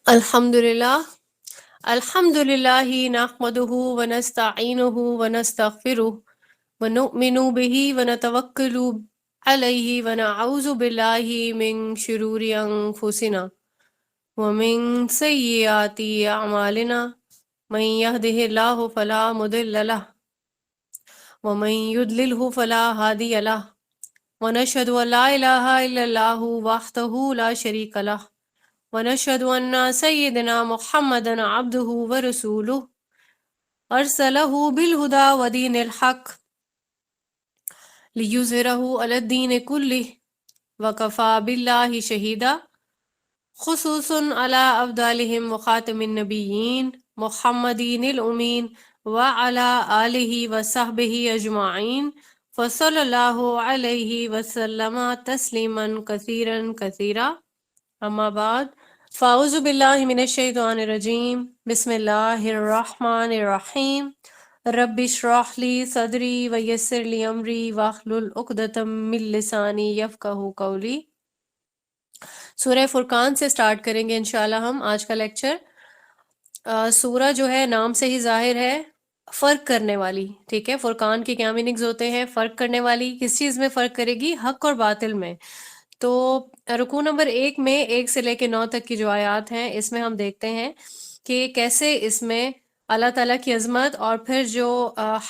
الحمدللہ الحمدللہ نحمدہ ونستعینہ ونستغفرہ ونؤمن بہ ونتوکل علیہ ونعوذ باللہ من شرور انفسنا ومن سیئات اعمالنا من یہدہ اللہ فلا مضل لہ ومن یضللہ فلا ہادی لہ ونشہد ان لا الہ الا اللہ وحدہ لا شریک لہ ونشهد أن سيدنا محمدا عبده ورسوله أرسله بالهدى ودين الحق ليظهره على الدين كله وكفى بالله شهيدا خصوص على أفضلهم وخاتم النبيين محمد الأمين وعلى آله وصحبه أجمعين فصلى الله عليه وسلم تسليما كثيرا كثيرا اما بعد فاعوذ باللہ من الشیطان الرجیم بسم اللہ الرحمن الرحیم رب اشرح لی صدری ویسر لی امری واحلل عقدۃ من لسانی یفقہوا قولی۔ سورہ فرقان سے سٹارٹ کریں گے انشاءاللہ ہم آج کا لیکچر۔ سورہ جو ہے نام سے ہی ظاہر ہے فرق کرنے والی، ٹھیک ہے۔ فرقان کے کیا میننگز ہوتے ہیں؟ فرق کرنے والی کس چیز میں فرق کرے گی؟ حق اور باطل میں۔ تو رکوع نمبر 1 میں 1 سے لے کے 9 تک کی جو آیات ہیں اس میں ہم دیکھتے ہیں کہ کیسے اس میں اللہ تعالیٰ کی عظمت اور پھر جو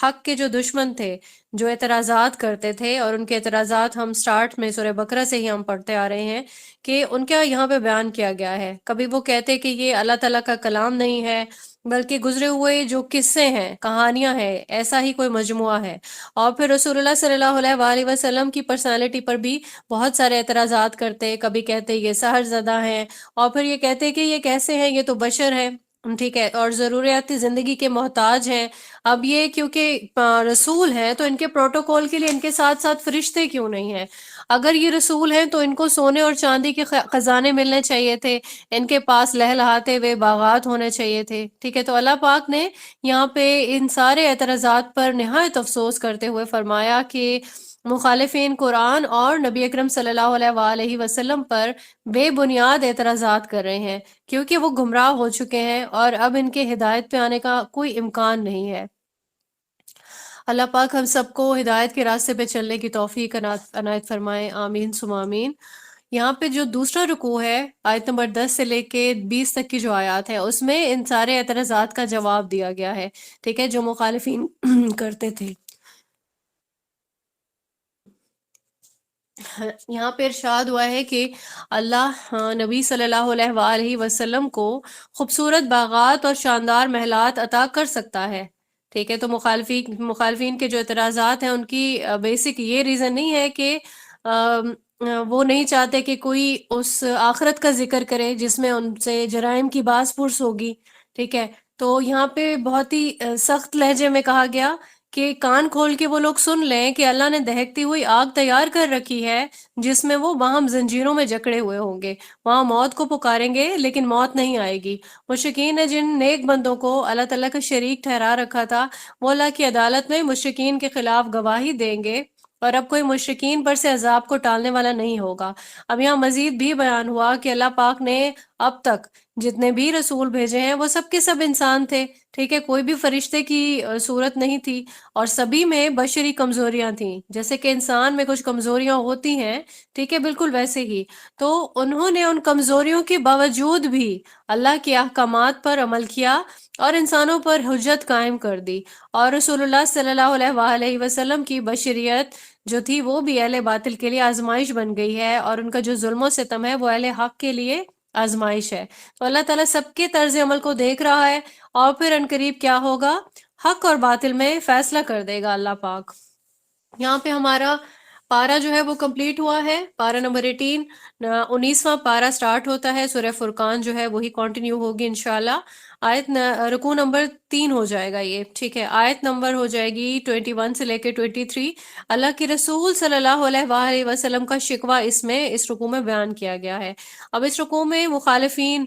حق کے جو دشمن تھے، جو اعتراضات کرتے تھے، اور ان کے اعتراضات ہم سٹارٹ میں سورہ بقرہ سے ہی ہم پڑھتے آ رہے ہیں کہ ان کا یہاں پہ بیان کیا گیا ہے۔ کبھی وہ کہتے کہ یہ اللہ تعالیٰ کا کلام نہیں ہے بلکہ گزرے ہوئے جو قصے ہیں، کہانیاں ہیں، ایسا ہی کوئی مجموعہ ہے۔ اور پھر رسول اللہ صلی اللہ علیہ وآلہ وسلم کی پرسنالٹی پر بھی بہت سارے اعتراضات کرتے، کبھی کہتے یہ سحر زدہ ہیں، اور پھر یہ کہتے کہ یہ کیسے ہیں، یہ تو بشر ہیں، ٹھیک ہے، اور ضروریات زندگی کے محتاج ہیں۔ اب یہ کیونکہ رسول ہیں تو ان کے پروٹوکول کے لیے ان کے ساتھ ساتھ فرشتے کیوں نہیں ہیں؟ اگر یہ رسول ہیں تو ان کو سونے اور چاندی کے خزانے ملنے چاہیے تھے، ان کے پاس لہلہاتے ہوئے باغات ہونے چاہیے تھے، ٹھیک ہے۔ تو اللہ پاک نے یہاں پہ ان سارے اعتراضات پر نہایت افسوس کرتے ہوئے فرمایا کہ مخالفین قرآن اور نبی اکرم صلی اللہ علیہ وآلہ وسلم پر بے بنیاد اعتراضات کر رہے ہیں، کیونکہ وہ گمراہ ہو چکے ہیں اور اب ان کے ہدایت پہ آنے کا کوئی امکان نہیں ہے۔ اللہ پاک ہم سب کو ہدایت کے راستے پہ چلنے کی توفیق عنایت فرمائے، آمین ثم آمین۔ یہاں پہ جو دوسرا رکوع ہے آیت نمبر 10 سے لے کے 20 تک کی جو آیات ہے اس میں ان سارے اعتراضات کا جواب دیا گیا ہے، ٹھیک ہے، جو مخالفین کرتے تھے۔ یہاں پہ ارشاد ہوا ہے کہ اللہ نبی صلی اللہ علیہ وآلہ وسلم کو خوبصورت باغات اور شاندار محلات عطا کر سکتا ہے، ٹھیک ہے۔ تو مخالفین کے جو اعتراضات ہیں ان کی بیسک یہ ریزن نہیں ہے کہ وہ نہیں چاہتے کہ کوئی اس آخرت کا ذکر کرے جس میں ان سے جرائم کی باز پرس ہوگی، ٹھیک ہے۔ تو یہاں پہ بہت ہی سخت لہجے میں کہا گیا کہ کان کھول کے وہ لوگ سن لیں کہ اللہ نے دہکتی ہوئی آگ تیار کر رکھی ہے جس میں وہ باہم زنجیروں میں جکڑے ہوئے ہوں گے، وہاں موت کو پکاریں گے لیکن موت نہیں آئے گی۔ مشرکین نے جن نیک بندوں کو اللہ تعالیٰ کا شریک ٹھہرا رکھا تھا وہ اللہ کی عدالت میں مشرکین کے خلاف گواہی دیں گے، اور اب کوئی مشرکین پر سے عذاب کو ٹالنے والا نہیں ہوگا۔ اب یہاں مزید بھی بیان ہوا کہ اللہ پاک نے اب تک جتنے بھی رسول بھیجے ہیں وہ سب کے سب انسان تھے، ٹھیک ہے، کوئی بھی فرشتے کی صورت نہیں تھی، اور سبھی میں بشری کمزوریاں تھیں، جیسے کہ انسان میں کچھ کمزوریاں ہوتی ہیں، ٹھیک ہے، بالکل ویسے ہی۔ تو انہوں نے ان کمزوریوں کے باوجود بھی اللہ کے احکامات پر عمل کیا اور انسانوں پر حجت قائم کر دی، اور رسول اللہ صلی اللہ علیہ وآلہ وسلم کی بشریت جو تھی وہ بھی اہل باطل کے لیے آزمائش بن گئی ہے، اور ان کا جو ظلم و ستم ہے وہ اہل حق کے لیے آزمائش ہے۔ تو اللہ تعالیٰ سب کے طرز عمل کو دیکھ رہا ہے، اور پھر عنقریب کیا ہوگا، حق اور باطل میں فیصلہ کر دے گا اللہ پاک۔ یہاں پہ ہمارا پارہ جو ہے وہ کمپلیٹ ہوا ہے، پارہ نمبر 18، 19واں پارہ سٹارٹ ہوتا ہے، سورہ فرقان جو ہے وہی کنٹینیو ہوگی انشاءاللہ۔ رکوع نمبر 3 ہو جائے گا یہ، ٹھیک ہے۔ آیت نمبر ہو جائے گی 21 سے لے کے 23۔ اللہ کے رسول صلی اللہ علیہ وآلہ وسلم کا شکوہ اس رکوع میں بیان کیا گیا ہے۔ اب اس رکوع میں مخالفین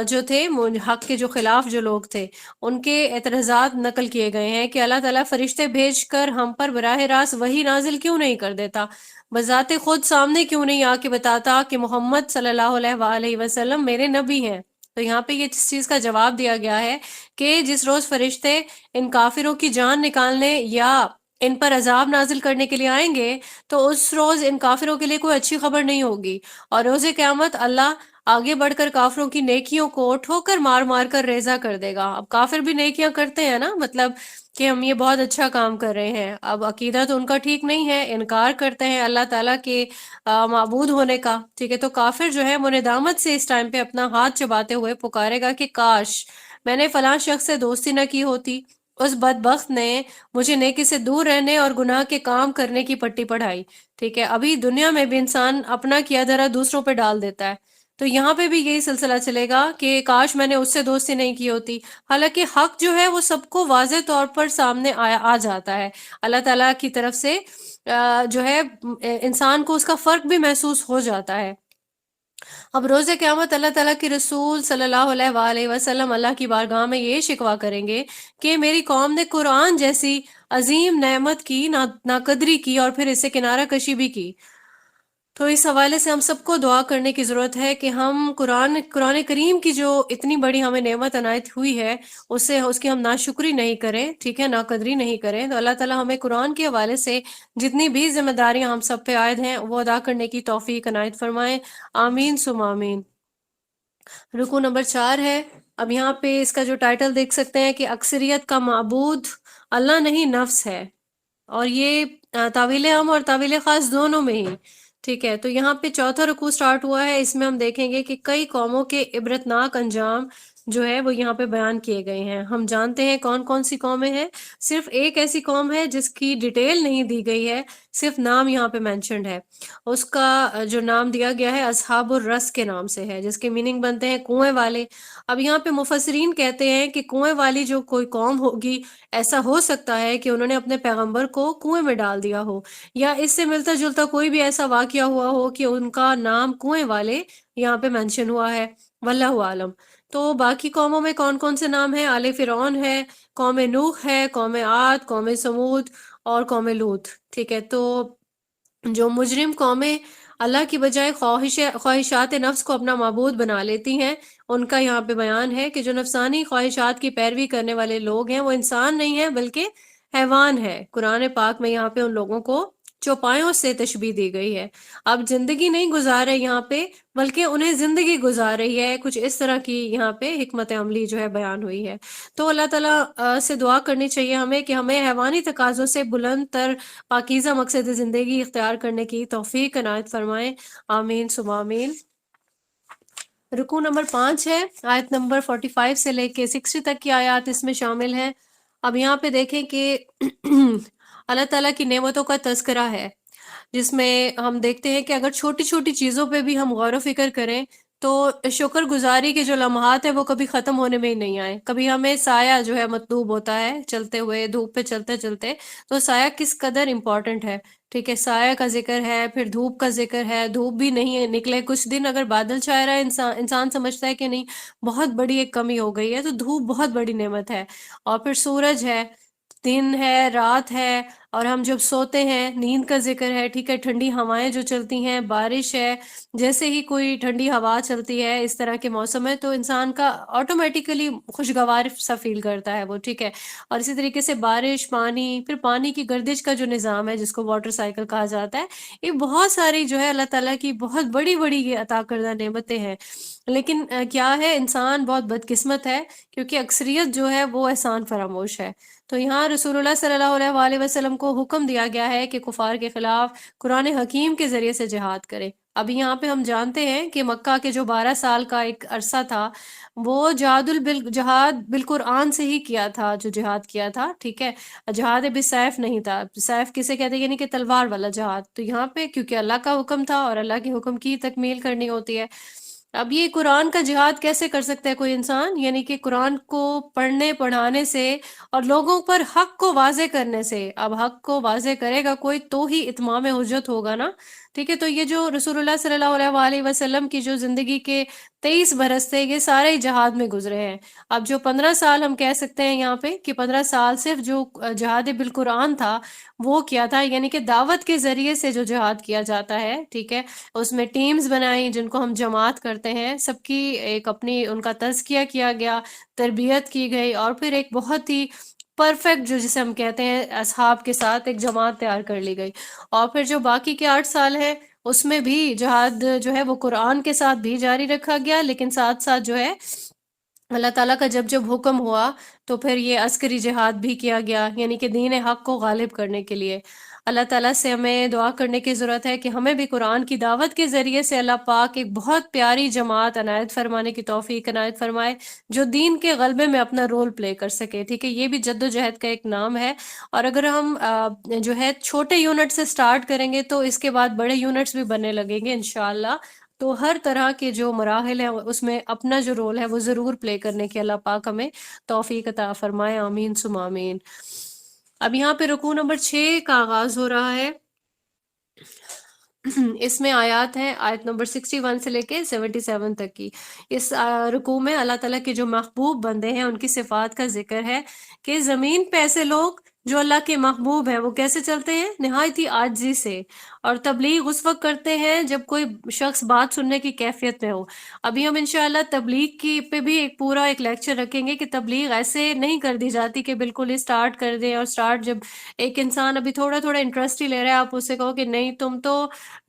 جو تھے، حق کے جو خلاف جو لوگ تھے، ان کے اعتراضات نقل کیے گئے ہیں کہ اللہ تعالیٰ فرشتے بھیج کر ہم پر براہ راست وحی نازل کیوں نہیں کر دیتا، بذات خود سامنے کیوں نہیں آ کے بتاتا کہ محمد صلی اللہ علیہ وآلہ وسلم میرے نبی ہیں، تو یہاں پہ یہ چیز کا جواب دیا گیا ہے کہ جس روز فرشتے ان کافروں کی جان نکالنے یا ان پر عذاب نازل کرنے کے لیے آئیں گے تو اس روز ان کافروں کے لیے کوئی اچھی خبر نہیں ہوگی، اور روز قیامت اللہ آگے بڑھ کر کافروں کی نیکیوں کو ٹھوکر مار مار کر ریزہ کر دے گا۔ اب کافر بھی نیکیاں کرتے ہیں نا، مطلب کہ ہم یہ بہت اچھا کام کر رہے ہیں، اب عقیدہ تو ان کا ٹھیک نہیں ہے، انکار کرتے ہیں اللہ تعالیٰ کے معبود ہونے کا، ٹھیک ہے، تو کافر جو ہے وہ ندامت سے اس ٹائم پہ اپنا ہاتھ چباتے ہوئے پکارے گا کہ کاش میں نے فلاں شخص سے دوستی نہ کی ہوتی، اس بدبخت نے مجھے نیکی سے دور رہنے اور گناہ کے کام کرنے کی پٹی پڑھائی، ٹھیک ہے۔ ابھی دنیا میں بھی انسان اپنا کیا دھرا دوسروں پہ ڈال دیتا ہے، تو یہاں پہ بھی یہی سلسلہ چلے گا کہ کاش میں نے اس سے دوستی نہیں کی ہوتی، حالانکہ حق جو ہے وہ سب کو واضح طور پر سامنے آ جاتا ہے اللہ تعالیٰ کی طرف سے، جو ہے انسان کو اس کا فرق بھی محسوس ہو جاتا ہے۔ اب روز قیامت اللہ تعالیٰ کے رسول صلی اللہ علیہ وآلہ وسلم اللہ کی بارگاہ میں یہ شکوہ کریں گے کہ میری قوم نے قرآن جیسی عظیم نعمت کی ناقدری کی اور پھر اسے کنارہ کشی بھی کی۔ تو اس حوالے سے ہم سب کو دعا کرنے کی ضرورت ہے کہ ہم قرآن کریم کی جو اتنی بڑی ہمیں نعمت عنایت ہوئی ہے اس کی ہم ناشکری نہیں کریں، ٹھیک ہے، ناقدری نہیں کریں، تو اللہ تعالیٰ ہمیں قرآن کے حوالے سے جتنی بھی ذمہ داریاں ہم سب پہ عائد ہیں وہ ادا کرنے کی توفیق عنایت فرمائیں، آمین ثم آمین۔ رکو نمبر 4 ہے، اب یہاں پہ اس کا جو ٹائٹل دیکھ سکتے ہیں کہ اکثریت کا معبود اللہ نہیں نفس ہے، اور یہ تعویل عام اور تعویل خاص دونوں میں ہی، ٹھیک ہے۔ تو یہاں پہ چوتھا رکوع سٹارٹ ہوا ہے، اس میں ہم دیکھیں گے کہ کئی قوموں کے عبرتناک انجام جو ہے وہ یہاں پہ بیان کیے گئے ہیں۔ ہم جانتے ہیں کون کون سی قومیں ہیں، صرف ایک ایسی قوم ہے جس کی ڈیٹیل نہیں دی گئی ہے، صرف نام یہاں پہ مینشنڈ ہے، اس کا جو نام دیا گیا ہے اصحاب الرس کے نام سے ہے، جس کے میننگ بنتے ہیں کنویں والے۔ اب یہاں پہ مفسرین کہتے ہیں کہ کنویں والی جو کوئی قوم ہوگی، ایسا ہو سکتا ہے کہ انہوں نے اپنے پیغمبر کو کنویں میں ڈال دیا ہو، یا اس سے ملتا جلتا کوئی بھی ایسا واقعہ ہوا ہو کہ ان کا نام کنویں والے یہاں پہ مینشن ہوا ہے، واللہ عالم۔ تو باقی قوموں میں کون کون سے نام ہیں؟ آل فرعون ہے، قوم نوح ہے، قوم عاد، قوم سمود اور قوم لوط، ٹھیک ہے۔ تو جو مجرم قومیں اللہ کی بجائے خواہشات نفس کو اپنا معبود بنا لیتی ہیں، ان کا یہاں پہ بیان ہے کہ جو نفسانی خواہشات کی پیروی کرنے والے لوگ ہیں وہ انسان نہیں ہیں بلکہ حیوان ہے۔ قرآن پاک میں یہاں پہ ان لوگوں کو چوپایوں سے تشبیہ دی گئی ہے، اب زندگی نہیں گزار رہے یہاں پہ بلکہ انہیں زندگی گزار رہی ہے، کچھ اس طرح کی یہاں پہ حکمت عملی جو ہے بیان ہوئی ہے۔ تو اللہ تعالیٰ سے دعا کرنی چاہیے ہمیں کہ ہمیں حیوانی تقاضوں سے بلند تر پاکیزہ مقصد زندگی اختیار کرنے کی توفیق عنایت فرمائیں، آمین ثم آمین۔ رکوع نمبر 5 ہے، آیت نمبر 45 سے لے کے 60 تک کی آیات اس میں شامل ہیں۔ اب یہاں پہ دیکھیں کہ اللہ تعالیٰ کی نعمتوں کا تذکرہ ہے، جس میں ہم دیکھتے ہیں کہ اگر چھوٹی چھوٹی چیزوں پہ بھی ہم غور و فکر کریں تو شکر گزاری کے جو لمحات ہیں وہ کبھی ختم ہونے میں ہی نہیں آئے۔ کبھی ہمیں سایہ جو ہے مطلوب ہوتا ہے چلتے ہوئے، دھوپ پہ چلتے چلتے، تو سایہ کس قدر امپورٹنٹ ہے، ٹھیک ہے، سایہ کا ذکر ہے، پھر دھوپ کا ذکر ہے، دھوپ بھی نہیں نکلے کچھ دن، اگر بادل چھائے رہا ہے انسان سمجھتا ہے کہ نہیں بہت بڑی ایک کمی ہو گئی ہے، تو دھوپ بہت بڑی نعمت ہے، اور پھر سورج ہے، دن ہے، رات ہے، اور ہم جب سوتے ہیں نیند کا ذکر ہے، ٹھیک ہے، ٹھنڈی ہوائیں جو چلتی ہیں، بارش ہے، جیسے ہی کوئی ٹھنڈی ہوا چلتی ہے اس طرح کے موسم ہے تو انسان کا آٹومیٹیکلی خوشگوار سا فیل کرتا ہے وہ، ٹھیک ہے۔ اور اسی طریقے سے بارش، پانی، پھر پانی کی گردش کا جو نظام ہے جس کو واٹر سائیکل کہا جاتا ہے، یہ بہت ساری جو ہے اللہ تعالیٰ کی بہت بڑی بڑی یہ عطا کردہ نعمتیں ہیں، لیکن کیا ہے، انسان بہت بدقسمت ہے کیونکہ اکثریت جو ہے وہ احسان فراموش ہے۔ تو یہاں رسول اللہ صلی اللہ علیہ وآلہ وسلم کو حکم دیا گیا ہے کہ کفار کے خلاف قرآن حکیم کے ذریعے سے جہاد کرے۔ اب یہاں پہ ہم جانتے ہیں کہ مکہ کے جو 12 سال کا ایک عرصہ تھا وہ جہاد بالقرآن سے ہی کیا تھا، جو جہاد کیا تھا، ٹھیک ہے، جہاد بالسیف نہیں تھا۔ سیف کسے کہتے ہیں؟ یعنی کہ تلوار والا جہاد۔ تو یہاں پہ کیونکہ اللہ کا حکم تھا اور اللہ کے حکم کی تکمیل کرنی ہوتی ہے۔ اب یہ قرآن کا جہاد کیسے کر سکتا ہے کوئی انسان؟ یعنی کہ قرآن کو پڑھنے پڑھانے سے اور لوگوں پر حق کو واضح کرنے سے۔ اب حق کو واضح کرے گا کوئی تو ہی اتمام حجت ہوگا نا، ٹھیک ہے۔ تو یہ جو رسول اللہ صلی اللہ علیہ وآلہ وسلم کی جو زندگی کے 23 برس تھے، یہ سارے ہی جہاد میں گزرے ہیں۔ اب جو 15 سال ہم کہہ سکتے ہیں یہاں پہ کہ 15 سال صرف جو جہاد بالقرآن تھا وہ کیا تھا، یعنی کہ دعوت کے ذریعے سے جو جہاد کیا جاتا ہے، ٹھیک ہے، اس میں ٹیمز بنائی جن کو ہم جماعت کرتے کرتے ہیں، سب کی ایک اپنی ان کا تزکیہ کیا گیا، تربیت کی گئی، اور پھر ایک بہت ہی پرفیکٹ جو جسے ہم کہتے ہیں اصحاب کے ساتھ ایک جماعت تیار کر لی گئی۔ اور پھر جو باقی کے 8 سال ہیں اس میں بھی جہاد جو ہے وہ قرآن کے ساتھ بھی جاری رکھا گیا، لیکن ساتھ ساتھ جو ہے اللہ تعالیٰ کا جب جب حکم ہوا تو پھر یہ عسکری جہاد بھی کیا گیا، یعنی کہ دین حق کو غالب کرنے کے لیے۔ اللہ تعالیٰ سے ہمیں دعا کرنے کی ضرورت ہے کہ ہمیں بھی قرآن کی دعوت کے ذریعے سے اللہ پاک ایک بہت پیاری جماعت عنایت فرمانے کی توفیق عنایت فرمائے، جو دین کے غلبے میں اپنا رول پلے کر سکے، ٹھیک ہے۔ یہ بھی جد و جہد کا ایک نام ہے، اور اگر ہم جو ہے چھوٹے یونٹ سے سٹارٹ کریں گے تو اس کے بعد بڑے یونٹس بھی بننے لگیں گے انشاءاللہ۔ تو ہر طرح کے جو مراحل ہیں اس میں اپنا جو رول ہے وہ ضرور پلے کرنے کی اللہ پاک ہمیں توفیق عطا فرمائے، آمین ثم آمین۔ اب یہاں پہ رکوع نمبر 6 کا آغاز ہو رہا ہے۔ اس میں آیات ہیں آیت نمبر 61 سے لے کے 77 تک کی۔ اس رکوع میں اللہ تعالیٰ کے جو محبوب بندے ہیں ان کی صفات کا ذکر ہے کہ زمین پہ ایسے لوگ جو اللہ کے محبوب ہیں وہ کیسے چلتے ہیں، نہایت ہی عاجزی سے، اور تبلیغ اس وقت کرتے ہیں جب کوئی شخص بات سننے کی کیفیت میں ہو۔ ابھی ہم انشاءاللہ تبلیغ کی پہ بھی ایک پورا ایک لیکچر رکھیں گے کہ تبلیغ ایسے نہیں کر دی جاتی کہ بالکل ہی سٹارٹ کر دیں، اور سٹارٹ جب ایک انسان ابھی تھوڑا تھوڑا انٹرسٹ ہی لے رہا ہے آپ اسے کہو کہ نہیں تم تو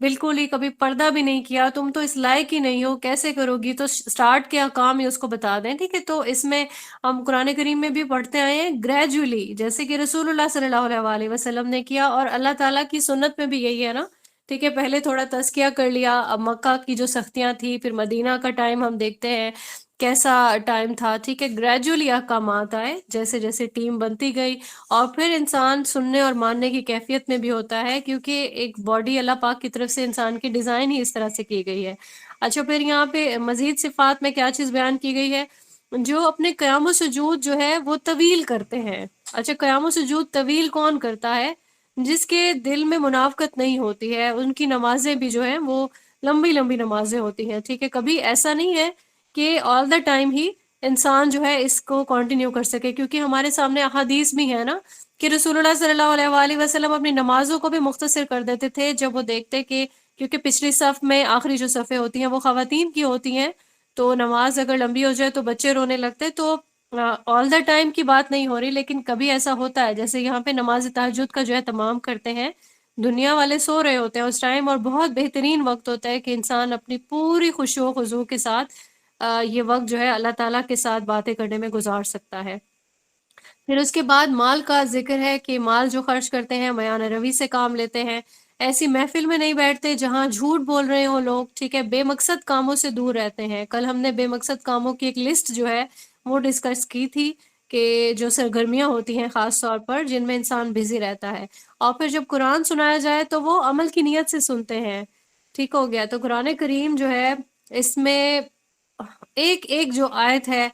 بالکل ہی کبھی پردہ بھی نہیں کیا، تم تو اس لائق ہی نہیں ہو، کیسے کرو گی، تو سٹارٹ کے احکام ہی اس کو بتا دیں، ٹھیک ہے۔ تو اس میں ہم قرآن کریم میں بھی پڑھتے آئے ہیں گریجولی، جیسے کہ رسول اللہ صلی اللہ علیہ وسلم نے کیا، اور اللہ تعالیٰ کی سنت میں بھی یہی ہے نا، ٹھیک ہے۔ پہلے تھوڑا تزکیہ کر لیا، اب مکہ کی جو سختیاں تھی، پھر مدینہ کا ٹائم ہم دیکھتے ہیں کیسا ٹائم تھا، ٹھیک ہے۔ گریجولی احکامات آئے جیسے جیسے ٹیم بنتی گئی، اور پھر انسان سننے اور ماننے کی کیفیت میں بھی ہوتا ہے، کیونکہ ایک باڈی اللہ پاک کی طرف سے انسان کی ڈیزائن ہی اس طرح سے کی گئی ہے۔ اچھا، پھر یہاں پہ مزید صفات میں کیا چیز بیان کی گئی ہے، جو اپنے قیام و سجود جو ہے وہ طویل کرتے ہیں۔ اچھا، قیام و سجود طویل کون کرتا ہے؟ جس کے دل میں منافقت نہیں ہوتی ہے، ان کی نمازیں بھی جو ہیں وہ لمبی لمبی نمازیں ہوتی ہیں، ٹھیک ہے۔ کبھی ایسا نہیں ہے کہ آل دا ٹائم ہی انسان جو ہے اس کو کنٹینیو کر سکے، کیونکہ ہمارے سامنے احادیث بھی ہے نا کہ رسول اللہ صلی اللہ علیہ وسلم اپنی نمازوں کو بھی مختصر کر دیتے تھے جب وہ دیکھتے کہ کیونکہ پچھلی صف میں آخری جو صفیں ہوتی ہیں وہ خواتین کی ہوتی ہیں، تو نماز اگر لمبی ہو جائے تو بچے رونے لگتے، تو آل دا ٹائم کی بات نہیں ہو رہی، لیکن کبھی ایسا ہوتا ہے جیسے یہاں پہ نماز تہجد کا جو ہے تمام کرتے ہیں، دنیا والے سو رہے ہوتے ہیں اس ٹائم، اور بہت بہترین وقت ہوتا ہے کہ انسان اپنی پوری خشوع و خضوع کے ساتھ یہ وقت جو ہے اللہ تعالیٰ کے ساتھ باتیں کرنے میں گزار سکتا ہے۔ پھر اس کے بعد مال کا ذکر ہے کہ مال جو خرچ کرتے ہیں میانہ روی سے کام لیتے ہیں، ایسی محفل میں نہیں بیٹھتے جہاں جھوٹ بول رہے ہوں لوگ، ٹھیک ہے، بے مقصد کاموں سے دور رہتے ہیں۔ کل ہم نے بے مقصد کاموں کی ایک لسٹ جو ہے وہ ڈسکس کی تھی کہ جو سرگرمیاں ہوتی ہیں خاص طور پر جن میں انسان بزی رہتا ہے، اور پھر جب قرآن سنایا جائے تو وہ عمل کی نیت سے سنتے ہیں، ٹھیک ہو گیا۔ تو قرآن کریم جو ہے اس میں ایک ایک جو آیت ہے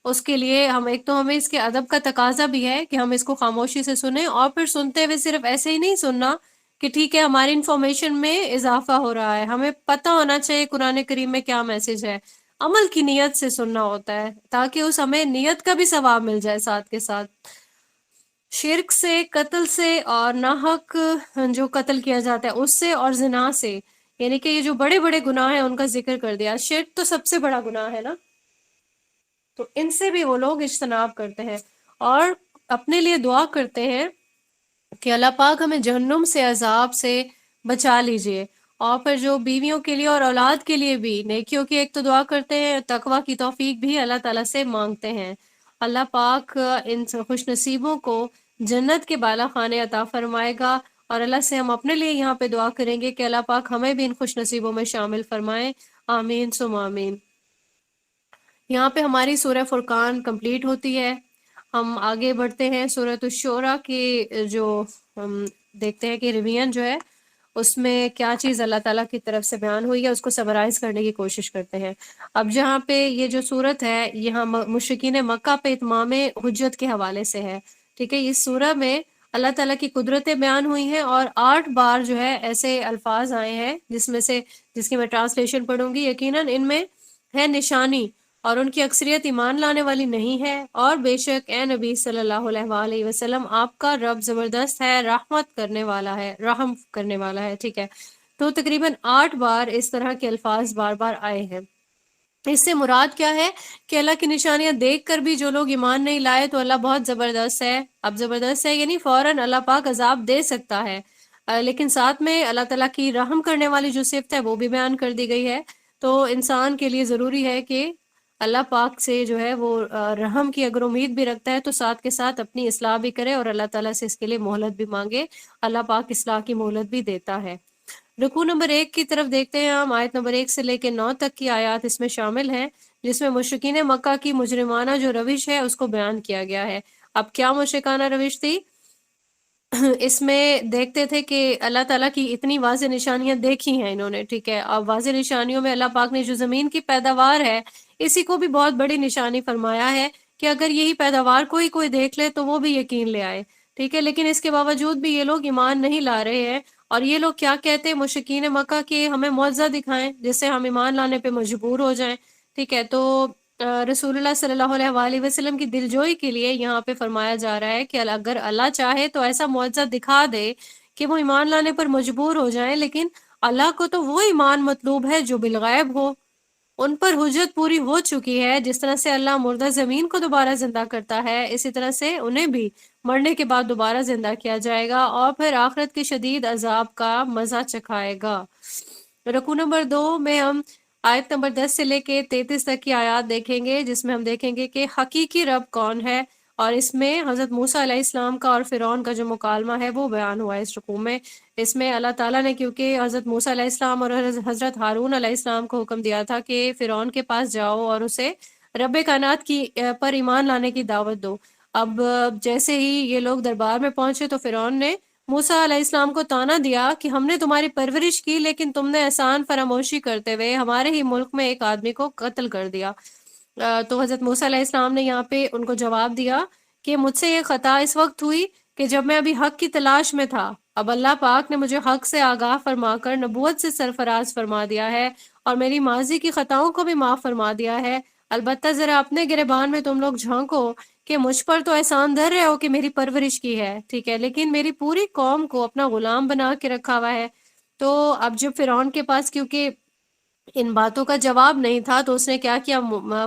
اس کے لیے ایک تو ہمیں اس کے ادب کا تقاضا بھی ہے کہ ہم اس کو خاموشی سے سنیں، اور پھر سنتے ہوئے صرف ایسے ہی نہیں سننا کہ ٹھیک ہے ہماری انفارمیشن میں اضافہ ہو رہا ہے، ہمیں پتہ ہونا چاہیے قرآن کریم میں کیا میسج ہے، عمل کی نیت سے سننا ہوتا ہے تاکہ اس ہمیں نیت کا بھی ثواب مل جائے ساتھ کے ساتھ۔ شرک سے، قتل سے، اور ناحق جو قتل کیا جاتا ہے اس سے، اور زنا سے، یعنی کہ یہ جو بڑے بڑے گناہ ہیں ان کا ذکر کر دیا۔ شرک تو سب سے بڑا گناہ ہے نا، تو ان سے بھی وہ لوگ اجتناب کرتے ہیں اور اپنے لیے دعا کرتے ہیں کہ اللہ پاک ہمیں جہنم سے، عذاب سے بچا لیجئے، اور پھر جو بیویوں کے لیے اور اولاد کے لیے بھی نیکیوں کی ایک تو دعا کرتے ہیں، تقوی کی توفیق بھی اللہ تعالیٰ سے مانگتے ہیں۔ اللہ پاک ان خوش نصیبوں کو جنت کے بالا خانے عطا فرمائے گا، اور اللہ سے ہم اپنے لیے یہاں پہ دعا کریں گے کہ اللہ پاک ہمیں بھی ان خوش نصیبوں میں شامل فرمائے، آمین ثم آمین۔ یہاں پہ ہماری سورہ فرقان کمپلیٹ ہوتی ہے۔ ہم آگے بڑھتے ہیں سورۃ الشورى کی جو ہم دیکھتے ہیں کہ ریویژن جو ہے اس میں کیا چیز اللہ تعالیٰ کی طرف سے بیان ہوئی ہے اس کو سمرائز کرنے کی کوشش کرتے ہیں۔ اب جہاں پہ یہ جو سورت ہے یہاں مشرکین مکہ پہ اتمام حجت کے حوالے سے ہے، ٹھیک ہے۔ اس سورہ میں اللہ تعالیٰ کی قدرتیں بیان ہوئی ہیں، اور 8 بار جو ہے ایسے الفاظ آئے ہیں جس کی میں ٹرانسلیشن پڑھوں گی۔ یقیناً ان میں ہے نشانی، اور ان کی اکثریت ایمان لانے والی نہیں ہے، اور بے شک اے نبی صلی اللہ علیہ وآلہ وسلم آپ کا رب زبردست ہے، رحمت کرنے والا ہے، رحم کرنے والا ہے، ٹھیک ہے۔ تو تقریباً 8 بار اس طرح کے الفاظ بار بار آئے ہیں۔ اس سے مراد کیا ہے کہ اللہ کی نشانیاں دیکھ کر بھی جو لوگ ایمان نہیں لائے تو اللہ بہت زبردست ہے. اب زبردست ہے یعنی فوراً اللہ پاک عذاب دے سکتا ہے، لیکن ساتھ میں اللہ تعالیٰ کی رحم کرنے والی جو صفت ہے وہ بھی بیان کر دی گئی ہے. تو انسان کے لیے ضروری ہے کہ اللہ پاک سے جو ہے وہ رحم کی اگر امید بھی رکھتا ہے تو ساتھ کے ساتھ اپنی اصلاح بھی کرے اور اللہ تعالیٰ سے اس کے لیے مہلت بھی مانگے. اللہ پاک اصلاح کی مہلت بھی دیتا ہے. رکوع نمبر 1 کی طرف دیکھتے ہیں ہم. آیت نمبر 1 سے لے کے 9 تک کی آیات اس میں شامل ہیں، جس میں مشرکین مکہ کی مجرمانہ جو روش ہے اس کو بیان کیا گیا ہے. اب کیا مشرکانہ روش تھی؟ اس میں دیکھتے تھے کہ اللہ تعالیٰ کی اتنی واضح نشانیاں دیکھی ہیں انہوں نے، ٹھیک ہے. اب واضح نشانیوں میں اللہ پاک نے جو زمین کی پیداوار ہے اسی کو بھی بہت بڑی نشانی فرمایا ہے کہ اگر یہی پیداوار کوئی دیکھ لے تو وہ بھی یقین لے آئے، ٹھیک ہے. لیکن اس کے باوجود بھی یہ لوگ ایمان نہیں لا رہے ہیں، اور یہ لوگ کیا کہتے ہیں مشرکین مکہ کہ ہمیں معجزہ دکھائیں جس سے ہم ایمان لانے پہ مجبور ہو جائیں، ٹھیک ہے. تو رسول اللہ صلی اللہ علیہ وآلہ وسلم کی دلجوئی کے لیے یہاں پہ فرمایا جا رہا ہے کہ اگر اللہ چاہے تو ایسا معجزہ دکھا دے کہ وہ ایمان لانے پر مجبور ہو جائیں، لیکن اللہ کو تو وہ ایمان مطلوب ہے جو بالغیب ہو. ان پر حجت پوری ہو چکی ہے. جس طرح سے اللہ مردہ زمین کو دوبارہ زندہ کرتا ہے اسی طرح سے انہیں بھی مرنے کے بعد دوبارہ زندہ کیا جائے گا اور پھر آخرت کے شدید عذاب کا مزہ چکھائے گا. رکوع نمبر 2 میں ہم آیت نمبر 10 سے لے کے 33 تک کی آیات دیکھیں گے، جس میں ہم دیکھیں گے کہ حقیقی رب کون ہے، اور اس میں حضرت موسیٰ علیہ السلام کا اور فرعون کا جو مکالمہ ہے وہ بیان ہوا ہے اس رکوع میں. اس میں اللہ تعالیٰ نے کیونکہ حضرت موسیٰ علیہ السلام اور حضرت ہارون علیہ السلام کو حکم دیا تھا کہ فرعون کے پاس جاؤ اور اسے رب کائنات کی پر ایمان لانے کی دعوت دو. اب جیسے ہی یہ لوگ دربار میں پہنچے تو فرعون نے موسیٰ علیہ السلام کو طعنہ دیا کہ ہم نے تمہاری پرورش کی لیکن تم نے احسان فراموشی کرتے ہوئے ہمارے ہی ملک میں ایک آدمی کو قتل کر دیا. تو حضرت موسیٰ علیہ السلام نے یہاں پہ ان کو جواب دیا کہ مجھ سے یہ خطا اس وقت ہوئی کہ جب میں ابھی حق کی تلاش میں تھا. اب اللہ پاک نے مجھے حق سے آگاہ فرما کر نبوت سے سرفراز فرما دیا ہے اور میری ماضی کی خطاؤں کو بھی معاف فرما دیا ہے. البتہ ذرا اپنے گریبان میں تم لوگ جھانکو کہ مجھ پر تو احسان دھر رہے ہو کہ میری پرورش کی ہے، ٹھیک ہے، لیکن میری پوری قوم کو اپنا غلام بنا کے رکھا ہوا ہے. تو اب جب فرعون کے پاس کیونکہ ان باتوں کا جواب نہیں تھا تو اس نے کیا کیا،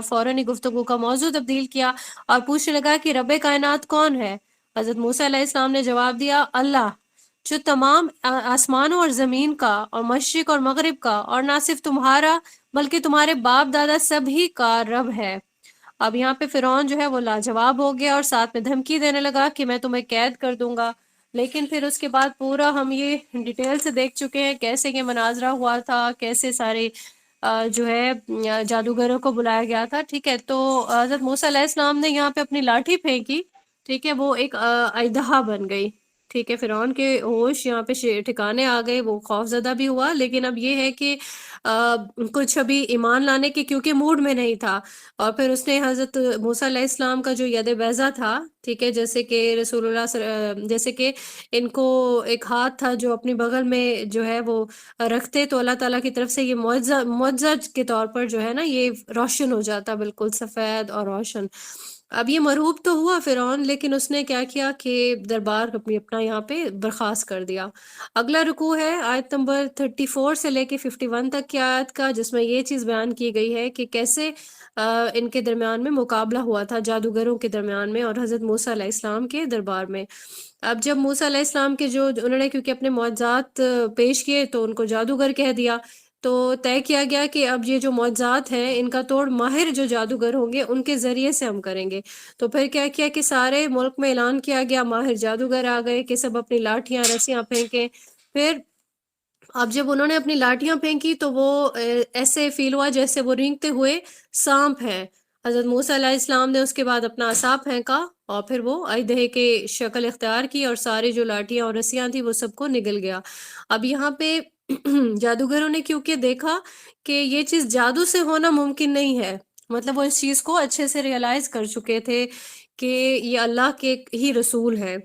فوراً ہی گفتگو کا موضوع تبدیل کیا اور پوچھنے لگا کہ رب کائنات کون ہے. حضرت موسیٰ علیہ السلام نے جواب دیا اللہ، جو تمام آسمانوں اور زمین کا اور مشرق اور مغرب کا اور نہ صرف تمہارا بلکہ تمہارے باپ دادا سبھی کا رب ہے. اب یہاں پہ فرعون جو ہے وہ لاجواب ہو گیا اور ساتھ میں دھمکی دینے لگا کہ میں تمہیں قید کر دوں گا. لیکن پھر اس کے بعد پورا ہم یہ ڈیٹیل سے دیکھ چکے ہیں کیسے یہ مناظرہ ہوا تھا، کیسے سارے جو ہے جادوگروں کو بلایا گیا تھا، ٹھیک ہے. تو حضرت موسیٰ علیہ السلام نے یہاں پہ اپنی لاٹھی پھینکی، ٹھیک ہے، وہ ایک اژدہا بن گئی، ٹھیک ہے. فرعون کے ہوش یہاں پہ ٹھکانے آ گئے، وہ خوف زدہ بھی ہوا، لیکن اب یہ ہے کہ کچھ ابھی ایمان لانے کے کیونکہ موڈ میں نہیں تھا. اور پھر اس نے حضرت موسیٰ علیہ السلام کا جو ید بیضہ تھا، ٹھیک ہے، جیسے کہ رسول اللہ جیسے کہ ان کو ایک ہاتھ تھا جو اپنی بغل میں جو ہے وہ رکھتے تو اللہ تعالیٰ کی طرف سے یہ معجزہ کے طور پر جو ہے نا یہ روشن ہو جاتا، بالکل سفید اور روشن. اب یہ مرعوب تو ہوا فرعون، لیکن اس نے کیا کیا کہ دربار اپنا یہاں پہ برخاست کر دیا. اگلا رکوع ہے آیت نمبر 34 سے لے کے 51 تک کی آیت کا، جس میں یہ چیز بیان کی گئی ہے کہ کیسے ان کے درمیان میں مقابلہ ہوا تھا، جادوگروں کے درمیان میں اور حضرت موسیٰ علیہ السلام کے دربار میں. اب جب موسیٰ علیہ السلام کے جو انہوں نے کیونکہ اپنے معجزات پیش کیے تو ان کو جادوگر کہہ دیا، تو طے کیا گیا کہ اب یہ جو معجزات ہیں ان کا توڑ ماہر جو جادوگر ہوں گے ان کے ذریعے سے ہم کریں گے. تو پھر کیا کیا کہ سارے ملک میں اعلان کیا گیا، ماہر جادوگر آ گئے کہ سب اپنی لاٹھیاں رسیاں پھینکیں. پھر اب جب انہوں نے اپنی لاٹھیاں پھینکی تو وہ ایسے فیل ہوا جیسے وہ رینگتے ہوئے سانپ ہیں. حضرت موسیٰ علیہ السلام نے اس کے بعد اپنا عصا پھینکا اور پھر وہ اژدہے کے شکل اختیار کی اور ساری جو لاٹھیاں اور رسیاں تھیں وہ سب کو نگل گیا. اب یہاں پہ جادوگروں نے کیونکہ دیکھا کہ یہ چیز جادو سے ہونا ممکن نہیں ہے، مطلب وہ اس چیز کو اچھے سے ریئلائز کر چکے تھے کہ یہ اللہ کے ہی رسول ہے.